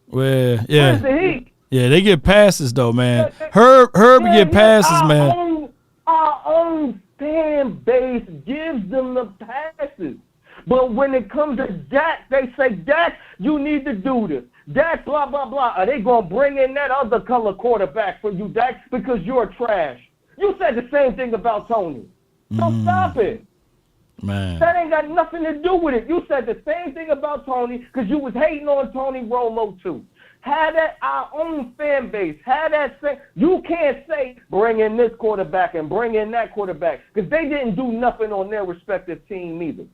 Well, Where's the heat? Yeah, they get passes though, man. Herb get passes, man. Our own fan base gives them the passes. But when it comes to Dak, they say, Dak, you need to do this. Dak, blah, blah, blah. Are they going to bring in that other color quarterback for you, Dak, because you're trash? You said the same thing about Tony. So stop it. Man. That ain't got nothing to do with it. You said the same thing about Tony because you was hating on Tony Romo too. Had that our own fan base. Had that same. You can't say bring in this quarterback and bring in that quarterback because they didn't do nothing on their respective team either.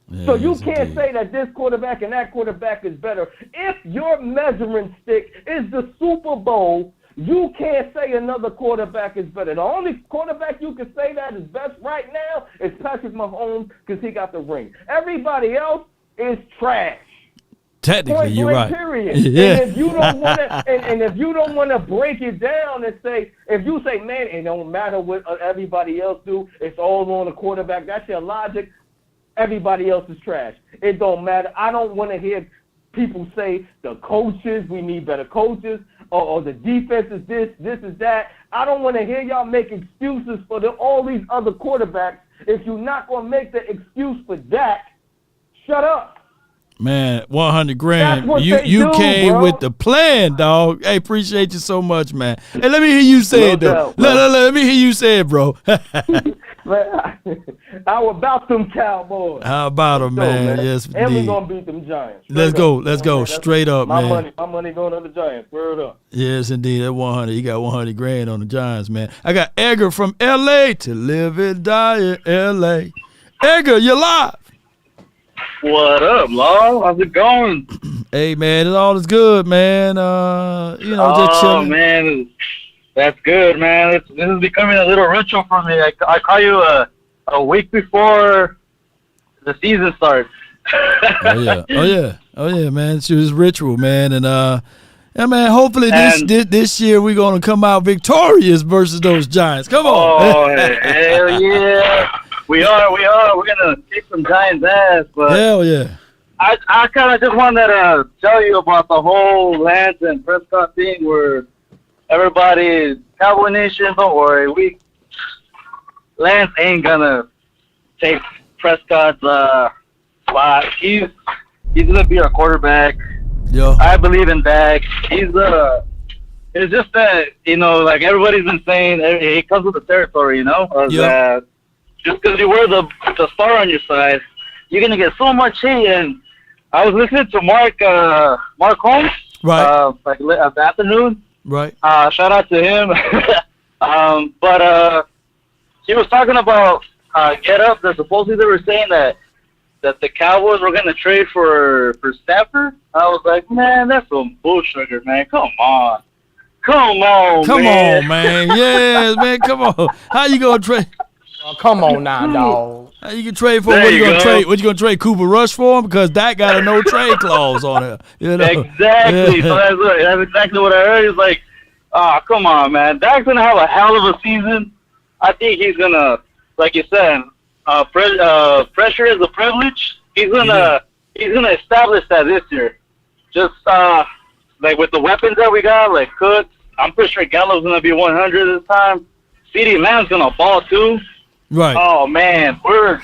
Yeah, so you can't say that this quarterback and that quarterback is better. If your measuring stick is the Super Bowl, you can't say another quarterback is better. The only quarterback you can say that is best right now is Patrick Mahomes because he got the ring. Everybody else is trash. Technically, you're right. Period. Yeah. And if you don't want to, and if you don't want to break it down and say, if you say, man, it don't matter what everybody else do, it's all on the quarterback. That's your logic. Everybody else is trash. It don't matter. I don't want to hear people say the coaches, we need better coaches, or the defense is this is that. I don't want to hear y'all make excuses for all these other quarterbacks. If you're not going to make the excuse for Dak, shut up. Man, 100 grand. You came with the plan, dog. Hey, appreciate you so much, man. Hey, let me hear you say it, though. Let me hear you say it, bro. How about them Cowboys? How about them, man? Yes, and indeed. we're going to beat them Giants. Let's go. Straight up, man. My money going on the Giants. Word up. Yes, indeed. That 100. You got 100 grand on the Giants, man. I got Edgar from L.A. to live and die in L.A. Edgar, you're live. What up, Law? How's it going? Hey, man, it all is good, man. Just chilling. Oh, man, that's good, man. This is becoming a little ritual for me. I call you a week before the season starts. Oh yeah, man. It's just ritual, man. And yeah, man. Hopefully this year we're gonna come out victorious versus those Giants. Come on. Oh, hell yeah. We are. We're gonna kick some Giants' ass, but hell yeah. I kind of just wanted to tell you about the whole Lance and Prescott thing, where everybody is Cowboy Nation. Don't worry, Lance ain't gonna take Prescott's spot. He's gonna be our quarterback. Yeah. I believe in Dak. It's just that, like everybody's been saying, it comes with the territory, that just because you wear the star on your side, you're gonna get so much hate. And I was listening to Mark Holmes, right? Like at the afternoon, right? Shout out to him. But he was talking about Get Up. That supposedly they were saying that that the Cowboys were gonna trade for Stafford, I was like, man, that's some bullshit, man. Come on, man. Come on, man. Yes, man. Come on. How you gonna trade? Oh, come on now, dog. How you can trade for There what you you gonna go. trade? What you gonna trade Cooper Rush for him? Because that got a no trade clause on it. You know? Exactly. So that's exactly what I heard. It's like, come on, man. Dak's gonna have a hell of a season. I think he's gonna, like you said, pressure is a privilege. He's gonna establish that this year. Just like with the weapons that we got, like Cook, I'm pretty sure Gallup's gonna be 100 this time. CeeDee Lamb's gonna ball too. Right. Oh man, all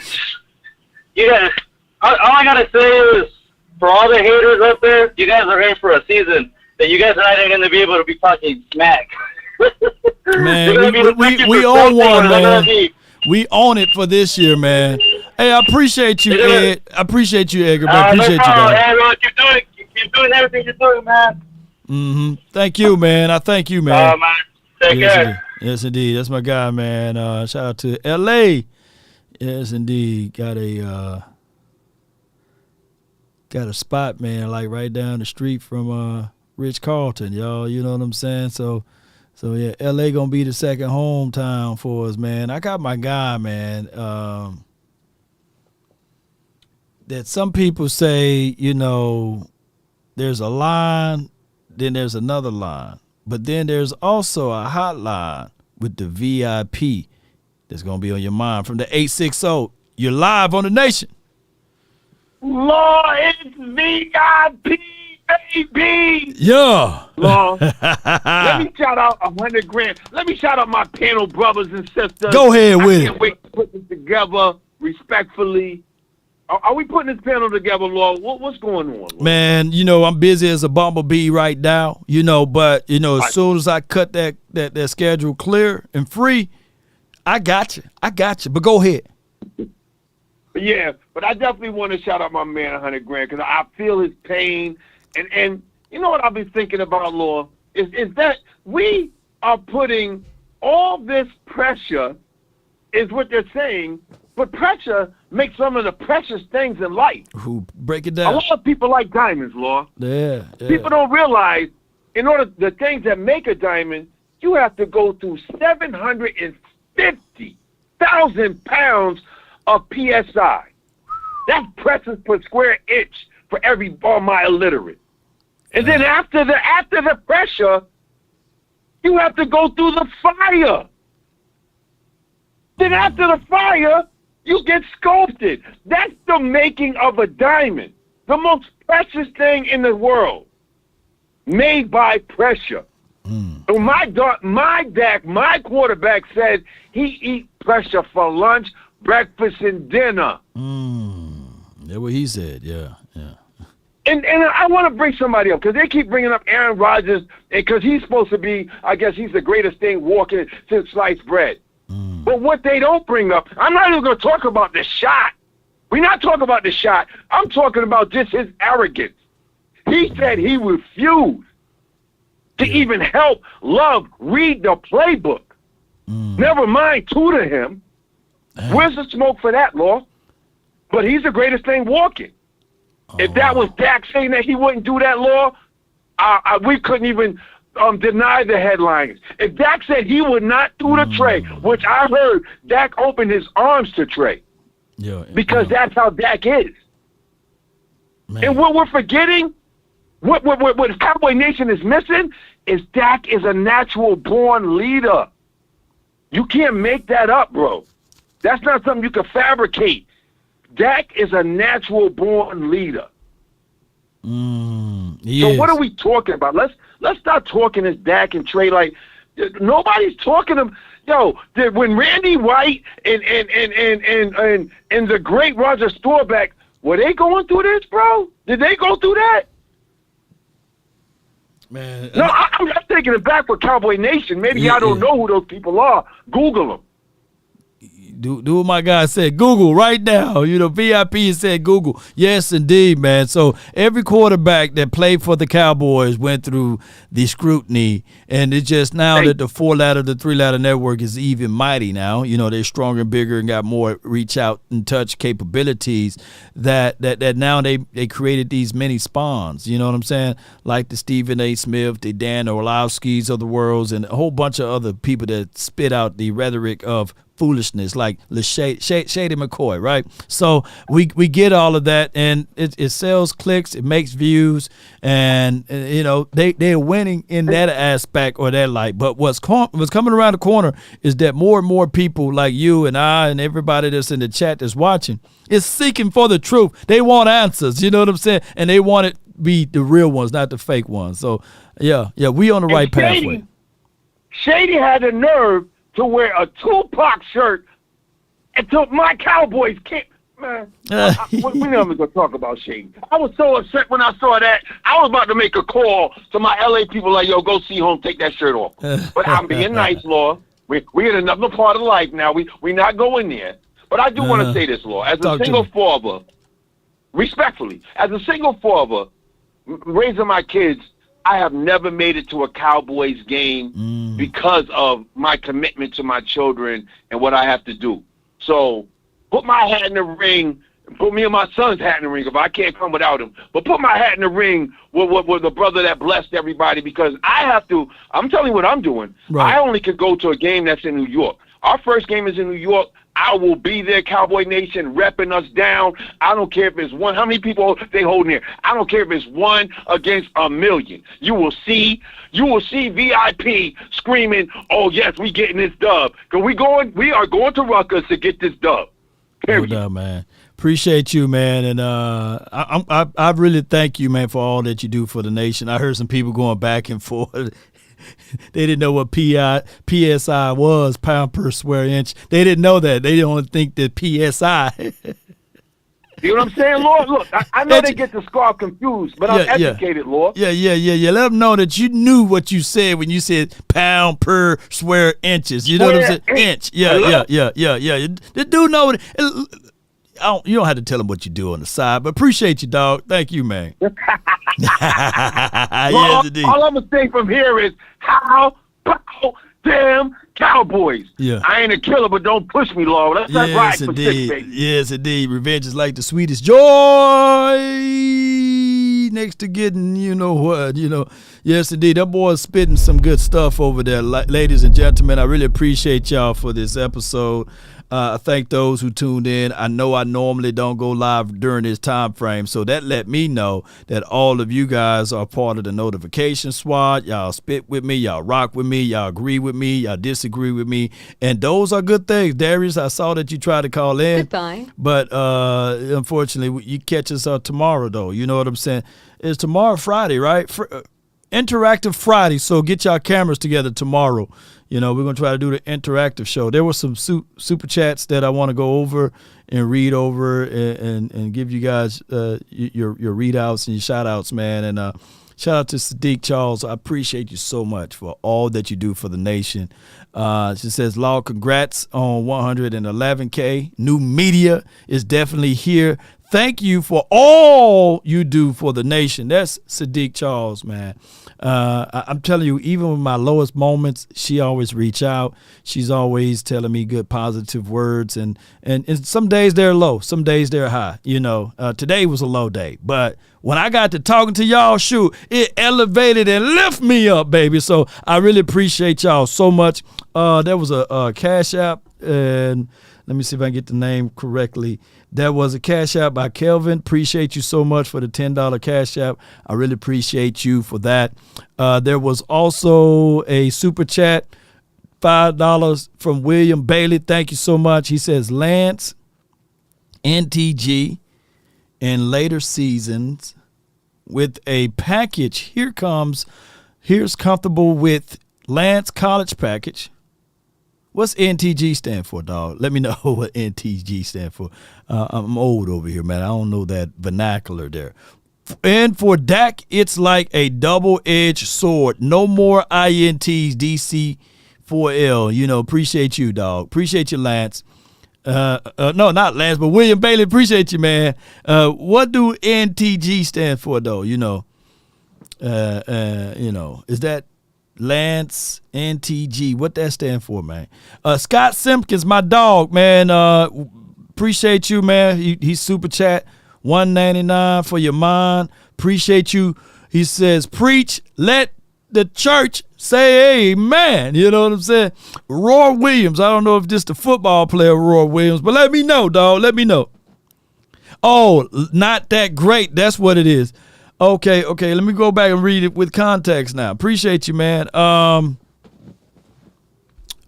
I gotta say is, for all the haters out there, you guys are in for a season that you guys are not even gonna be able to be talking smack. Man, we own one, man. We own it for this year, man. Hey, I appreciate you, Ed. I appreciate you, Edgar. I appreciate you, guys. Ed, keep doing everything you're doing, man. Mm-hmm. Thank you, man. I thank you, man. Man. Take care. Yes, indeed. That's my guy, man. Shout out to L.A. Yes, indeed. Got a spot, man, like right down the street from Rich Carlton, y'all. You know what I'm saying? So yeah, L.A. gonna be the second hometown for us, man. I got my guy, man. That some people say, you know, there's a line, then there's another line. But then there's also a hotline with the VIP that's going to be on your mind from the 860. You're live on the Nation. Lord, it's VIP, baby. Yeah. Lord, let me shout out 100 grand. Let me shout out my panel brothers and sisters. Go ahead with I can't it. wait to put this together respectfully. Are we putting this panel together, Lord? What's going on, Lord? Man, you know, I'm busy as a bumblebee right now, you know, but, you know, as soon as I cut that schedule clear and free, I got you. But go ahead. Yeah, but I definitely want to shout out my man 100 grand because I feel his pain. And you know what I've been thinking about, Lord, is that we are putting all this pressure, is what they're saying, but pressure makes some of the precious things in life. Who break it A down? lot of people like diamonds, Lord. Yeah. People don't realize, in order the things that make a diamond, you have to go through 750,000 pounds of PSI. That's pressures per square inch for every bar mile literate. And then after the pressure, you have to go through the fire. Then after the fire, you get sculpted. That's the making of a diamond. The most precious thing in the world. Made by pressure. So my quarterback said he eat pressure for lunch, breakfast, and dinner. That's what he said, yeah. And I want to bring somebody up because they keep bringing up Aaron Rodgers because he's supposed to be, I guess he's the greatest thing walking since sliced bread. But what they don't bring up, I'm not even going to talk about the shot. We're not talking about the shot. I'm talking about just his arrogance. He said he refused to even help Love read the playbook. Never mind tutor him. Where's the smoke for that, Law? But he's the greatest thing walking. If that was Dak saying that he wouldn't do that, Law, we couldn't even deny the headlines. If Dak said he would not tutor Trey, which I heard Dak opened his arms to Trey, because that's how Dak is. And what we're forgetting, what Cowboy Nation is missing, is Dak is a natural born leader. You can't make that up, bro. That's not something you can fabricate. Dak is a natural born leader. So what are we talking about? Let's start talking as Dak and Trey like nobody's talking to when Randy White and the great Roger Staubach, were they going through this, bro? Did they go through that? Man, no, I'm taking it back for Cowboy Nation. Maybe y'all don't know who those people are. Google them. Do what my guy said. Google right now. VIP said Google. Yes, indeed, man. So every quarterback that played for the Cowboys went through the scrutiny, and it's just now that the 4-ladder, the 3-ladder network is even mighty now. They're stronger and bigger and got more reach out and touch capabilities that now they created these mini spawns. You know what I'm saying? Like the Stephen A. Smith, the Dan Orlowski's of the worlds, and a whole bunch of other people that spit out the rhetoric of foolishness, like Shady McCoy, right? So we get all of that, and it sells clicks, it makes views, and they're winning in that aspect or that light. But what's coming around the corner is that more and more people like you and I and everybody that's in the chat that's watching is seeking for the truth. They want answers, you know what I'm saying? And they want it to be the real ones, not the fake ones. So yeah, we on the right pathway. Shady had the nerve to wear a Tupac shirt until my Cowboys came. Man, we're never going to talk about Shady. I was so upset when I saw that. I was about to make a call to my LA people like, yo, go see home, take that shirt off. But I'm being nice, Law. We're in another part of life now. We're not going there. But I do want to say this, Law. As a single father, respectfully, as a single father, raising my kids, I have never made it to a Cowboys game because of my commitment to my children and what I have to do. So put my hat in the ring, put me and my son's hat in the ring if I can't come without him. But put my hat in the ring with the brother that blessed everybody, because I have to. I'm telling you what I'm doing. Right. I only could go to a game that's in New York. Our first game is in New York. I will be there, Cowboy Nation, repping us down. I don't care if it's one. How many people they holding here? I don't care if it's 1 against 1,000,000. You will see VIP screaming, "Oh yes, we getting this dub." Cause we are going to Rutgers to get this dub. Period. No doubt, man. Appreciate you, man, and I really thank you, man, for all that you do for the nation. I heard some people going back and forth. They didn't know what PSI was, pound per square inch. They didn't know that. They only think that PSI. You know what I'm saying, Lord? Look, I know they get the scar confused, but I'm educated, Lord. Yeah. Let them know that you knew what you said when you said pound per square inches. You know what I'm saying? Inch. Yeah. The dude know it. You don't have to tell him what you do on the side, but appreciate you, dog. Thank you, man. Yes, indeed. All I'm going to say from here is, how about damn Cowboys? Yeah. I ain't a killer, but don't push me, Lord. That's not right for indeed. 6, baby. Yes, indeed. Revenge is like the sweetest joy next to getting, you know what, Yes, indeed. That boy's spitting some good stuff over there. Ladies and gentlemen, I really appreciate y'all for this episode. I thank those who tuned in. I know I normally don't go live during this time frame, so that let me know that all of you guys are part of the notification squad. Y'all spit with me, y'all rock with me, y'all agree with me, y'all disagree with me, and those are good things. Darius, I saw that you tried to call in. Goodbye. But unfortunately, you catch us tomorrow, though. You know what I'm saying? It's tomorrow, Friday, right? Interactive Friday, so get y'all cameras together tomorrow. We're going to try to do the interactive show. There were some super chats that I want to go over and read over and give you guys your readouts and your shout-outs, man. And shout out to Sadiq Charles. I appreciate you so much for all that you do for the nation. She says, Law, congrats on 111K. New media is definitely here. Thank you for all you do for the nation. That's Sadiq Charles, man. I'm telling you, even with my lowest moments, she always reach out. She's always telling me good, positive words. And some days they're low, some days they're high. Today was a low day. But when I got to talking to y'all, shoot, it elevated and lift me up, baby. So I really appreciate y'all so much. There was a Cash App, and let me see if I can get the name correctly. That was a Cash App by Kelvin. Appreciate you so much for the $10 Cash App. I really appreciate you for that. There was also a Super Chat, $5 from William Bailey. Thank you so much. He says, Lance, NTG, in later seasons with a package. Here's comfortable with Lance College package. What's NTG stand for, dog? Let me know what NTG stand for. I'm old over here, man. I don't know that vernacular there. And for Dak, it's like a double-edged sword. No more INTs, DC4L. Appreciate you, dog. Appreciate you, Lance. No, not Lance, but William Bailey. Appreciate you, man. What do NTG stand for, though? You know, is that Lance NTG? What that stand for, man? Scott Simpkins, my dog, man. Appreciate you, man. He's super chat $1.99 for your mind. Appreciate you. He says, preach, let the church say amen. You know what I'm saying? Roy Williams. I don't know if this the football player Roy Williams, but let me know, dog. Let me know. Oh, not that great. That's what it is. Okay. Let me go back and read it with context now. Appreciate you, man. Let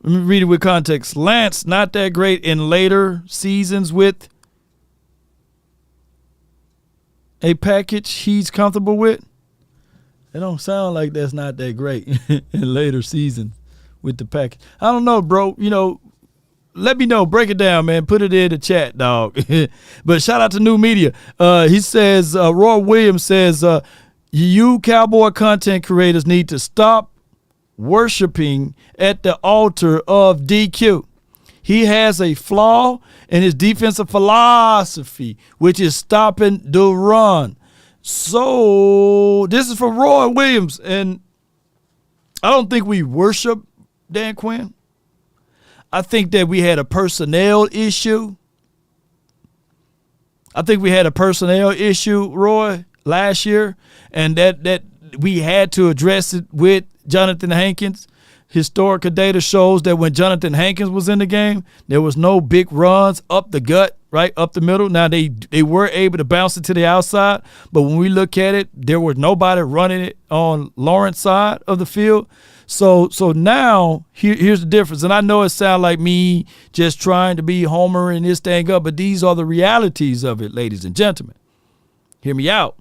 me read it with context. Lance, not that great in later seasons with a package he's comfortable with. It don't sound like that's not that great in later seasons with the package. I don't know, bro. You know, let me know. Break it down, man. Put it in the chat, dog. But shout out to New Media. He says, Roy Williams says, you Cowboy content creators need to stop worshiping at the altar of DQ. He has a flaw in his defensive philosophy, which is stopping the run. So this is from Roy Williams, and I don't think we worship Dan Quinn. I think that we had a personnel issue. Roy, last year, and that we had to address it with Jonathan Hankins. Historical data shows that when Jonathan Hankins was in the game, there was no big runs up the gut, right, up the middle. Now, they were able to bounce it to the outside, but when we look at it, there was nobody running it on Lawrence's side of the field. So now here's the difference. And I know it sounds like me just trying to be Homer and this thing up, but these are the realities of it, ladies and gentlemen. Hear me out.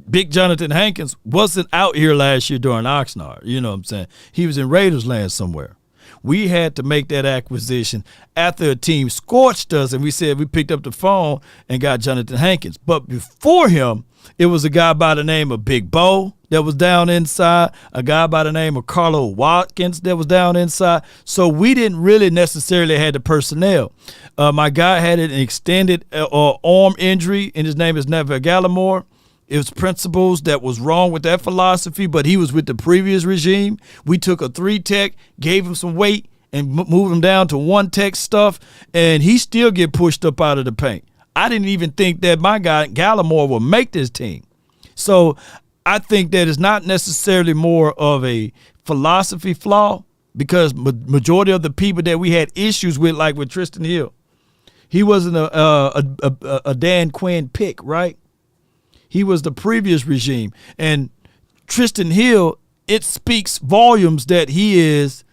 Big Jonathan Hankins wasn't out here last year during Oxnard. You know what I'm saying? He was in Raiders land somewhere. We had to make that acquisition after a team scorched us, and we said we picked up the phone and got Jonathan Hankins. But before him, it was a guy by the name of Big Bo that was down inside, a guy by the name of Carlo Watkins that was down inside. So we didn't really necessarily have the personnel. My guy had an extended arm injury, and his name is Neville Gallimore. It was principles that was wrong with that philosophy, but he was with the previous regime. We took a 3-tech, gave him some weight, and moved him down to 1-tech stuff, and he still get pushed up out of the paint. I didn't even think that my guy Gallimore would make this team. So I think that it's not necessarily more of a philosophy flaw, because majority of the people that we had issues with, like with Tristan Hill, he wasn't a Dan Quinn pick, right? He was the previous regime. And Tristan Hill, it speaks volumes that he is,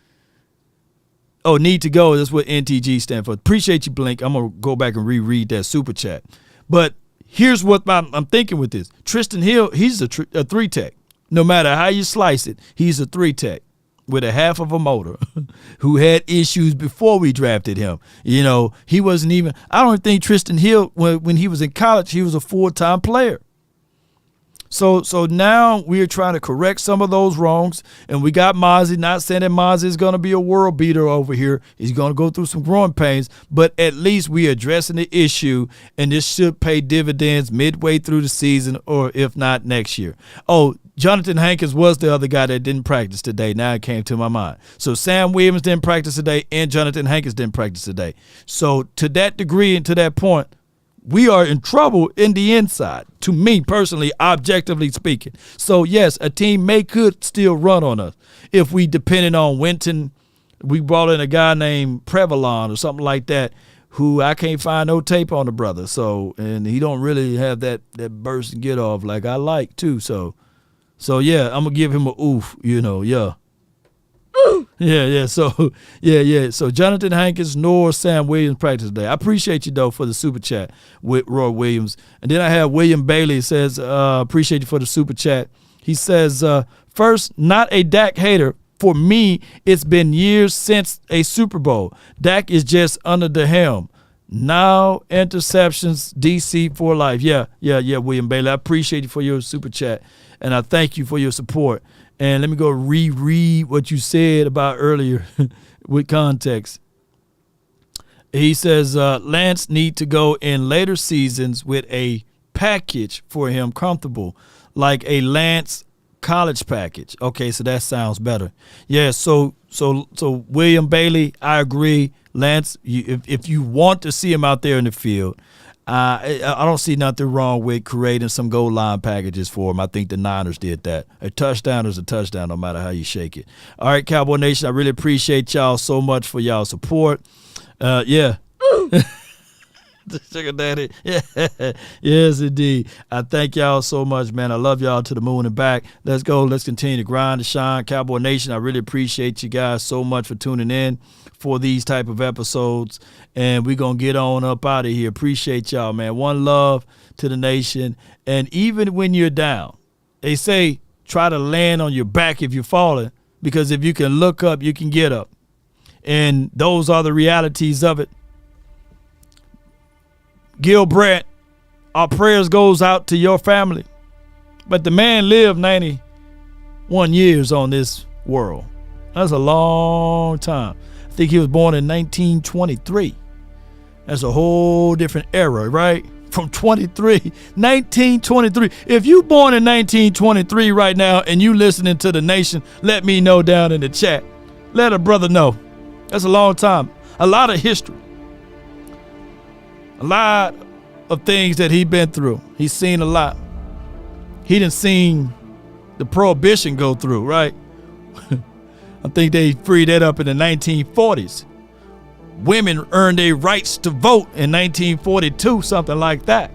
need to go. That's what NTG stand for. Appreciate you, Blink. I'm going to go back and reread that super chat. But here's what I'm thinking with this. Tristan Hill, he's a 3-tech. No matter how you slice it, he's a 3-tech with a half of a motor who had issues before we drafted him. You know, he wasn't even, I don't think Tristan Hill, when he was in college, he was a full-time player. So now we're trying to correct some of those wrongs, and we got Mozzie. Not saying that Mozzie is going to be a world beater over here. He's going to go through some growing pains, but at least we're addressing the issue, and this should pay dividends midway through the season, or if not next year. Oh, Jonathan Hankins was the other guy that didn't practice today. Now it came to my mind. So Sam Williams didn't practice today, and Jonathan Hankins didn't practice today. So to that degree and to that point, we are in trouble in the inside, to me personally, objectively speaking. So, yes, a team could still run on us if we depended on Winton. We brought in a guy named Prevalon or something like that, who I can't find no tape on the brother. So, and he don't really have that burst and get off like I like too. So yeah, I'm going to give him a oof, yeah. Yeah. So Jonathan Hankins nor Sam Williams practice today. I appreciate you though for the super chat with Roy Williams. And then I have William Bailey says, appreciate you for the super chat. He says, first, not a Dak hater. For me, it's been years since a Super Bowl. Dak is just under the helm. Now interceptions, DC for life. Yeah, William Bailey. I appreciate you for your super chat, and I thank you for your support. And let me go reread what you said about earlier. with context. He says Lance need to go in later seasons with a package for him comfortable, like a Lance college package. Okay, so that sounds better. Yeah, so William Bailey, I agree. Lance, if you want to see him out there in the field, I don't see nothing wrong with creating some goal line packages for him. I think the Niners did that. A touchdown is a touchdown no matter how you shake it. All right, Cowboy Nation, I really appreciate y'all so much for y'all support. Yeah. The sugar daddy. Yeah. Yes, indeed. I thank y'all so much, man. I love y'all to the moon and back. Let's go. Let's continue to grind and shine. Cowboy Nation, I really appreciate you guys so much for tuning in for these type of episodes. And we're going to get on up out of here. Appreciate y'all, man. One love to the nation. And even when you're down, they say try to land on your back if you're falling, because if you can look up, you can get up. And those are the realities of it. Gil Brandt, our prayers goes out to your family. But the man lived 91 years on this world. That's a long time. I think he was born in 1923. That's a whole different era, right? From 1923. If you born in 1923 right now and you listening to the nation, let me know down in the chat. Let a brother know. That's a long time. A lot of history. A lot of things that he's been through. He's seen a lot. He done seen the prohibition go through, right? I think they freed that up in the 1940s. Women earned their rights to vote in 1942, something like that.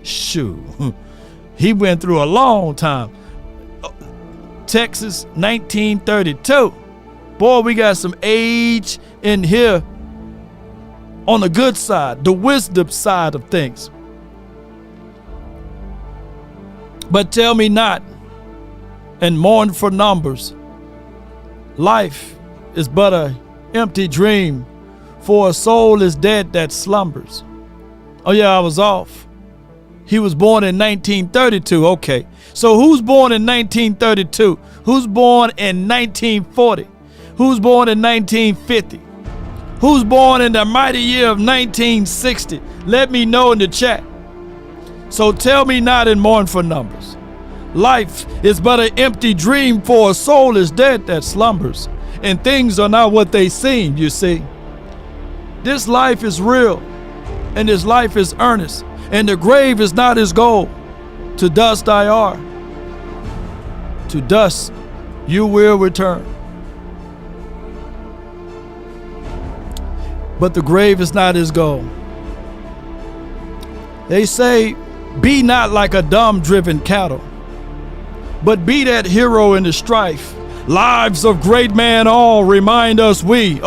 Shoot. He went through a long time. Texas, 1932. Boy, we got some age in here on the good side, the wisdom side of things. But tell me not, and mourn for numbers. Life is but an empty dream, for a soul is dead that slumbers. Oh yeah, I was off. He was born in 1932. Okay, so who's born in 1932? Who's born in 1940? Who's born in 1950? Who's born in the mighty year of 1960? Let me know in the chat. So tell me not and mourn for numbers. Life is but an empty dream, for a soul is dead that slumbers. And things are not what they seem, you see. This life is real, and this life is earnest, and the grave is not his goal. To dust I are. To dust you will return. But the grave is not his goal. They say, be not like a dumb driven cattle, but be that hero in the strife. Lives of great men all remind us we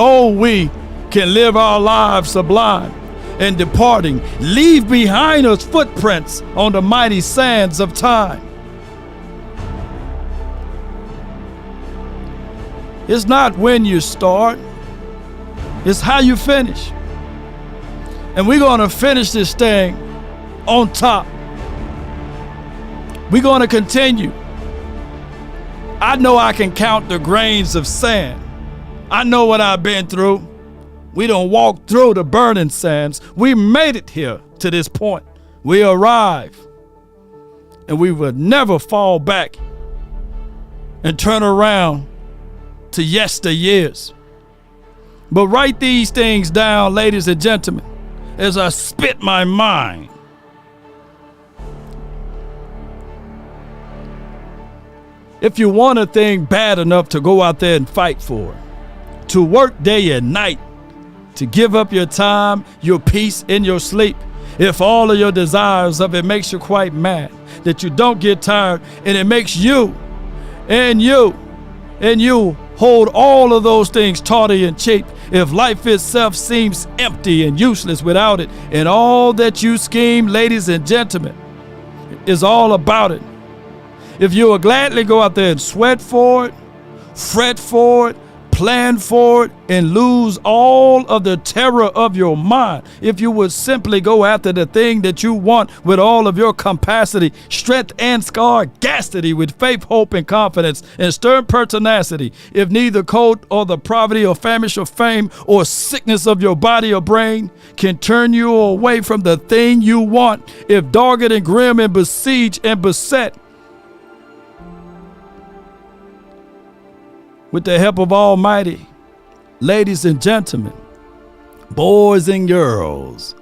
can live our lives sublime, and departing, leave behind us footprints on the mighty sands of time. It's not when you start, it's how you finish. And we're going to finish this thing on top. We're going to continue. I know I can count the grains of sand. I know what I've been through. We don't walk through the burning sands. We made it here to this point. We arrived. And we will never fall back and turn around to yesteryears. But write these things down, ladies and gentlemen, as I spit my mind. If you want a thing bad enough to go out there and fight for it, to work day and night, to give up your time, your peace, and your sleep, if all of your desires of it makes you quite mad, that you don't get tired, and it makes you hold all of those things tawdry and cheap, if life itself seems empty and useless without it, and all that you scheme, ladies and gentlemen, is all about it. If you will gladly go out there and sweat for it, fret for it, plan for it, and lose all of the terror of your mind. If you would simply go after the thing that you want with all of your capacity, strength, and sagacity, with faith, hope, and confidence, and stern pertinacity. If neither cold or the poverty or famish or fame or sickness of your body or brain can turn you away from the thing you want, if dogged and grim and besieged and beset, with the help of Almighty, ladies and gentlemen, boys and girls,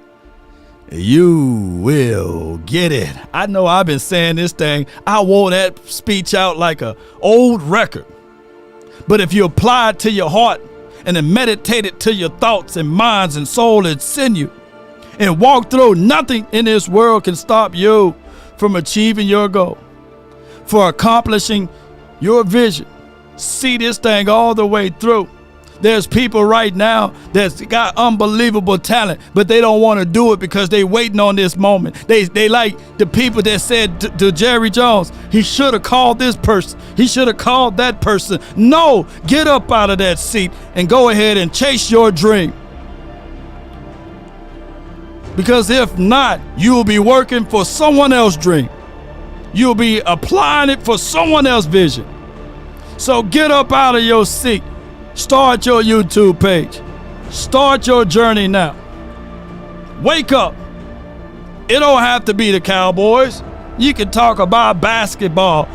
you will get it. I know I've been saying this thing. I want that speech out like an old record. But if you apply it to your heart and then meditate it to your thoughts and minds and soul and sinew and walk through, nothing in this world can stop you from achieving your goal, for accomplishing your vision. See this thing all the way through. There's people right now that's got unbelievable talent, but they don't want to do it because they waiting on this moment. They like the people that said to Jerry Jones, he should have called this person. He should have called that person. No, get up out of that seat and go ahead and chase your dream. Because if not, you'll be working for someone else's dream. You'll be applying it for someone else's vision. So get up out of your seat. Start your YouTube page. Start your journey now. Wake up. It don't have to be the Cowboys. You can talk about basketball.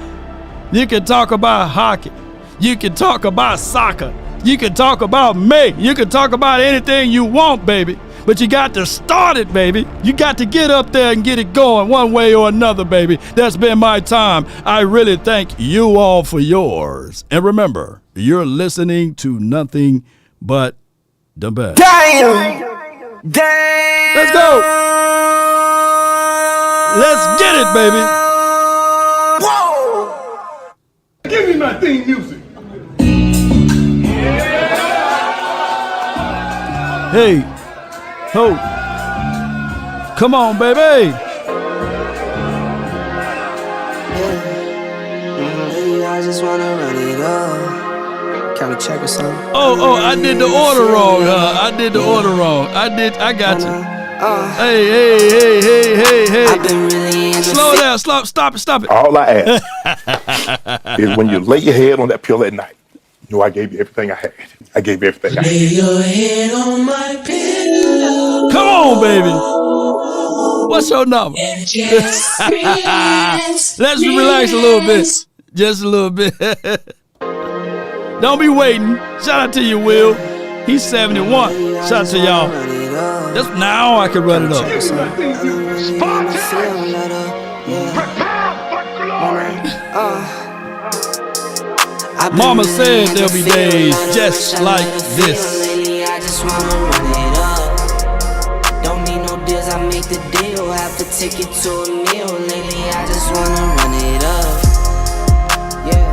You can talk about hockey. You can talk about soccer. You can talk about me. You can talk about anything you want, baby. But you got to start it, baby. You got to get up there and get it going one way or another, baby. That's been my time. I really thank you all for yours. And remember, you're listening to nothing but the best. Damn! Damn! Let's go! Let's get it, baby. Whoa! Give me my theme music. Hey. Ho. Come on, baby. I just wanna run it up. Kinda check or something. Oh, I did the order wrong, huh? I did the order wrong. I got you. Hey. I've been really in Slow down, stop it. All I ask is when you lay your head on that pillow at night, you know I gave you everything I had. I gave you everything I had. Lay your head on my pillow. Come on, baby. What's your number? Let's relax a little bit. Just a little bit. Don't be waiting. Shout out to you, Will. He's 71. Shout out to y'all. Just now I can run it up. Mama said there'll be days just like this. I just wanna run it up. Don't need no deals, I make the deal. Have to take it to a meal. Lately, I just wanna run it up. Yeah.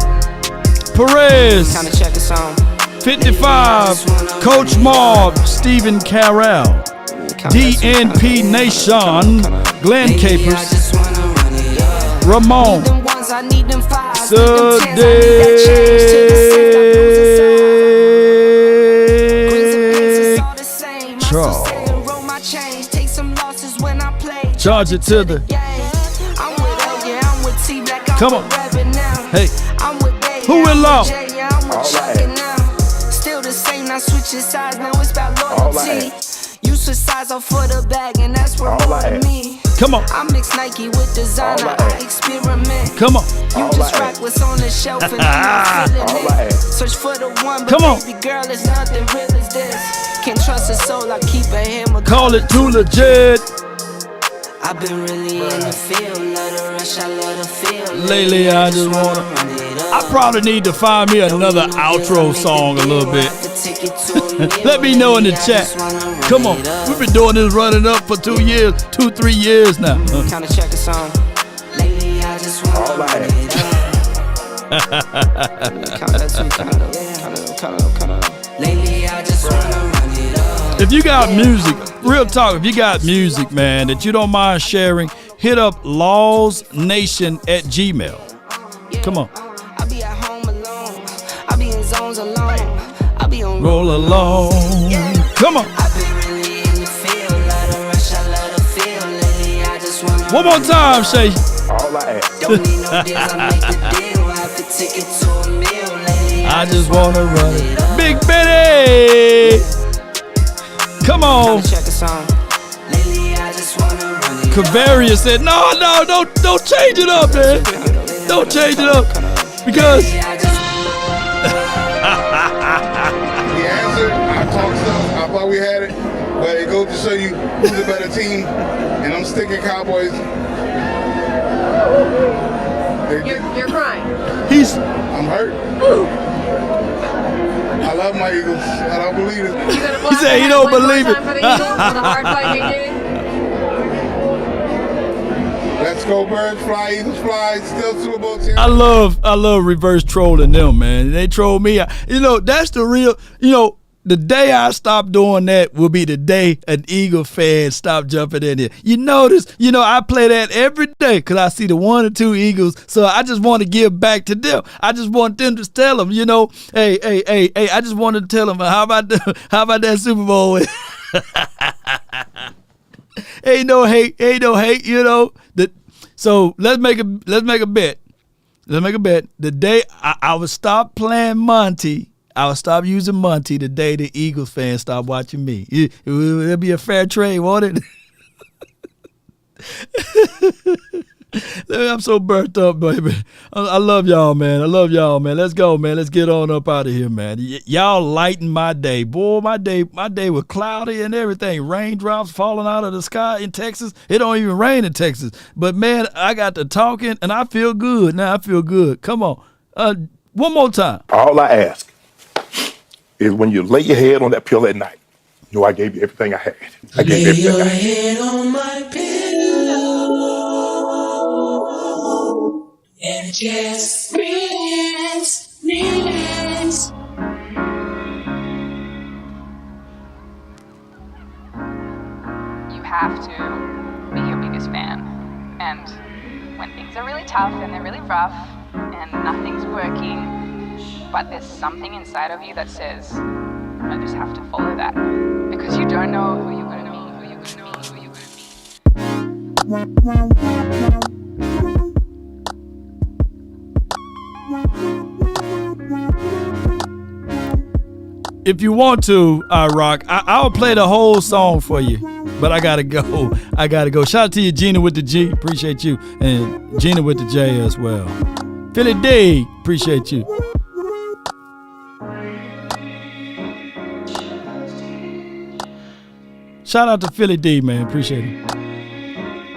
Perez. Kinda check us on. 55. Coach Marv. Stephen Carell. DNP Nation. Glenn Capers. Ramon. Charge it to the. Come on. Hey. Who will love? Still the same, not switching sides. Now it's about loyalty. You switch sides off for the bag, and that's what more to me. Come on. I mix Nike with designer. I experiment. Come on. You just rock what's on the shelf, and I'm not feeling it. Search for the one, but come on. Baby girl, it's nothing real as this. Can't trust a soul, I keep a hammer. Call it too legit. I've been really in the field, love the rush, I love the feel. Lately I just wanna. I probably need to find me another outro song a little bit. Let me know in the chat. Come on, we've been doing this running up for 2 years, 3 years now. Kinda check a song. Lately I just wanna run it up. Lately I just wanna run it up. If you got music, real talk, if you got music, man, that you don't mind sharing, hit up lawsnation@gmail.com. Come on. I be at home alone. I be in zones alone. I roll along. Come on. One more time, Shay. All I ask. I just wanna run it. Big Betty. Come on. Cavarius said, no, don't change it up, man. Don't change it up. Because The answer, I talked stuff. I thought we had it, but it goes to show you who's a better team, and I'm sticking Cowboys. You're crying. I'm hurt. I love my Eagles. I don't believe it. he said he don't believe it. For the Eagles, for the hard fight they did. Let's go Birds, fly, Eagles fly, still Super Bowl champion. I love reverse trolling them, man. They troll me. That's the real, the day I stop doing that will be the day an Eagle fan stop jumping in here. You notice, I play that every day because I see the 1 or 2 Eagles, so I just want to give back to them. I just want them to tell them, hey, I just wanted to tell them, how about that Super Bowl? Ain't no hate, So let's make a bet. Let's make a bet. The day I would stop playing Monty, I would stop using Monty the day the Eagles fans stop watching me. It'll be a fair trade, won't it? I'm so burnt up, baby. I love y'all, man. Let's go, man. Let's get on up out of here, man. Y'all lighten my day. Boy, my day was cloudy and everything. Raindrops falling out of the sky in Texas. It don't even rain in Texas. But, man, I got to talking, and I feel good. Now I feel good. Come on. One more time. All I ask is when you lay your head on that pillow at night, I gave you everything I had. I gave you everything I had. Head on my pillow and just relax. You have to be your biggest fan. And when things are really tough and they're really rough and nothing's working, but there's something inside of you that says, I just have to follow that. Because you don't know who you're going to meet, If you want to, Rock, I'll play the whole song for you. But I gotta go. Shout out to you, Gina with the G. Appreciate you. And Gina with the J as well. Philly D. Appreciate you. Shout out to Philly D, man. Appreciate it.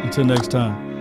Until next time.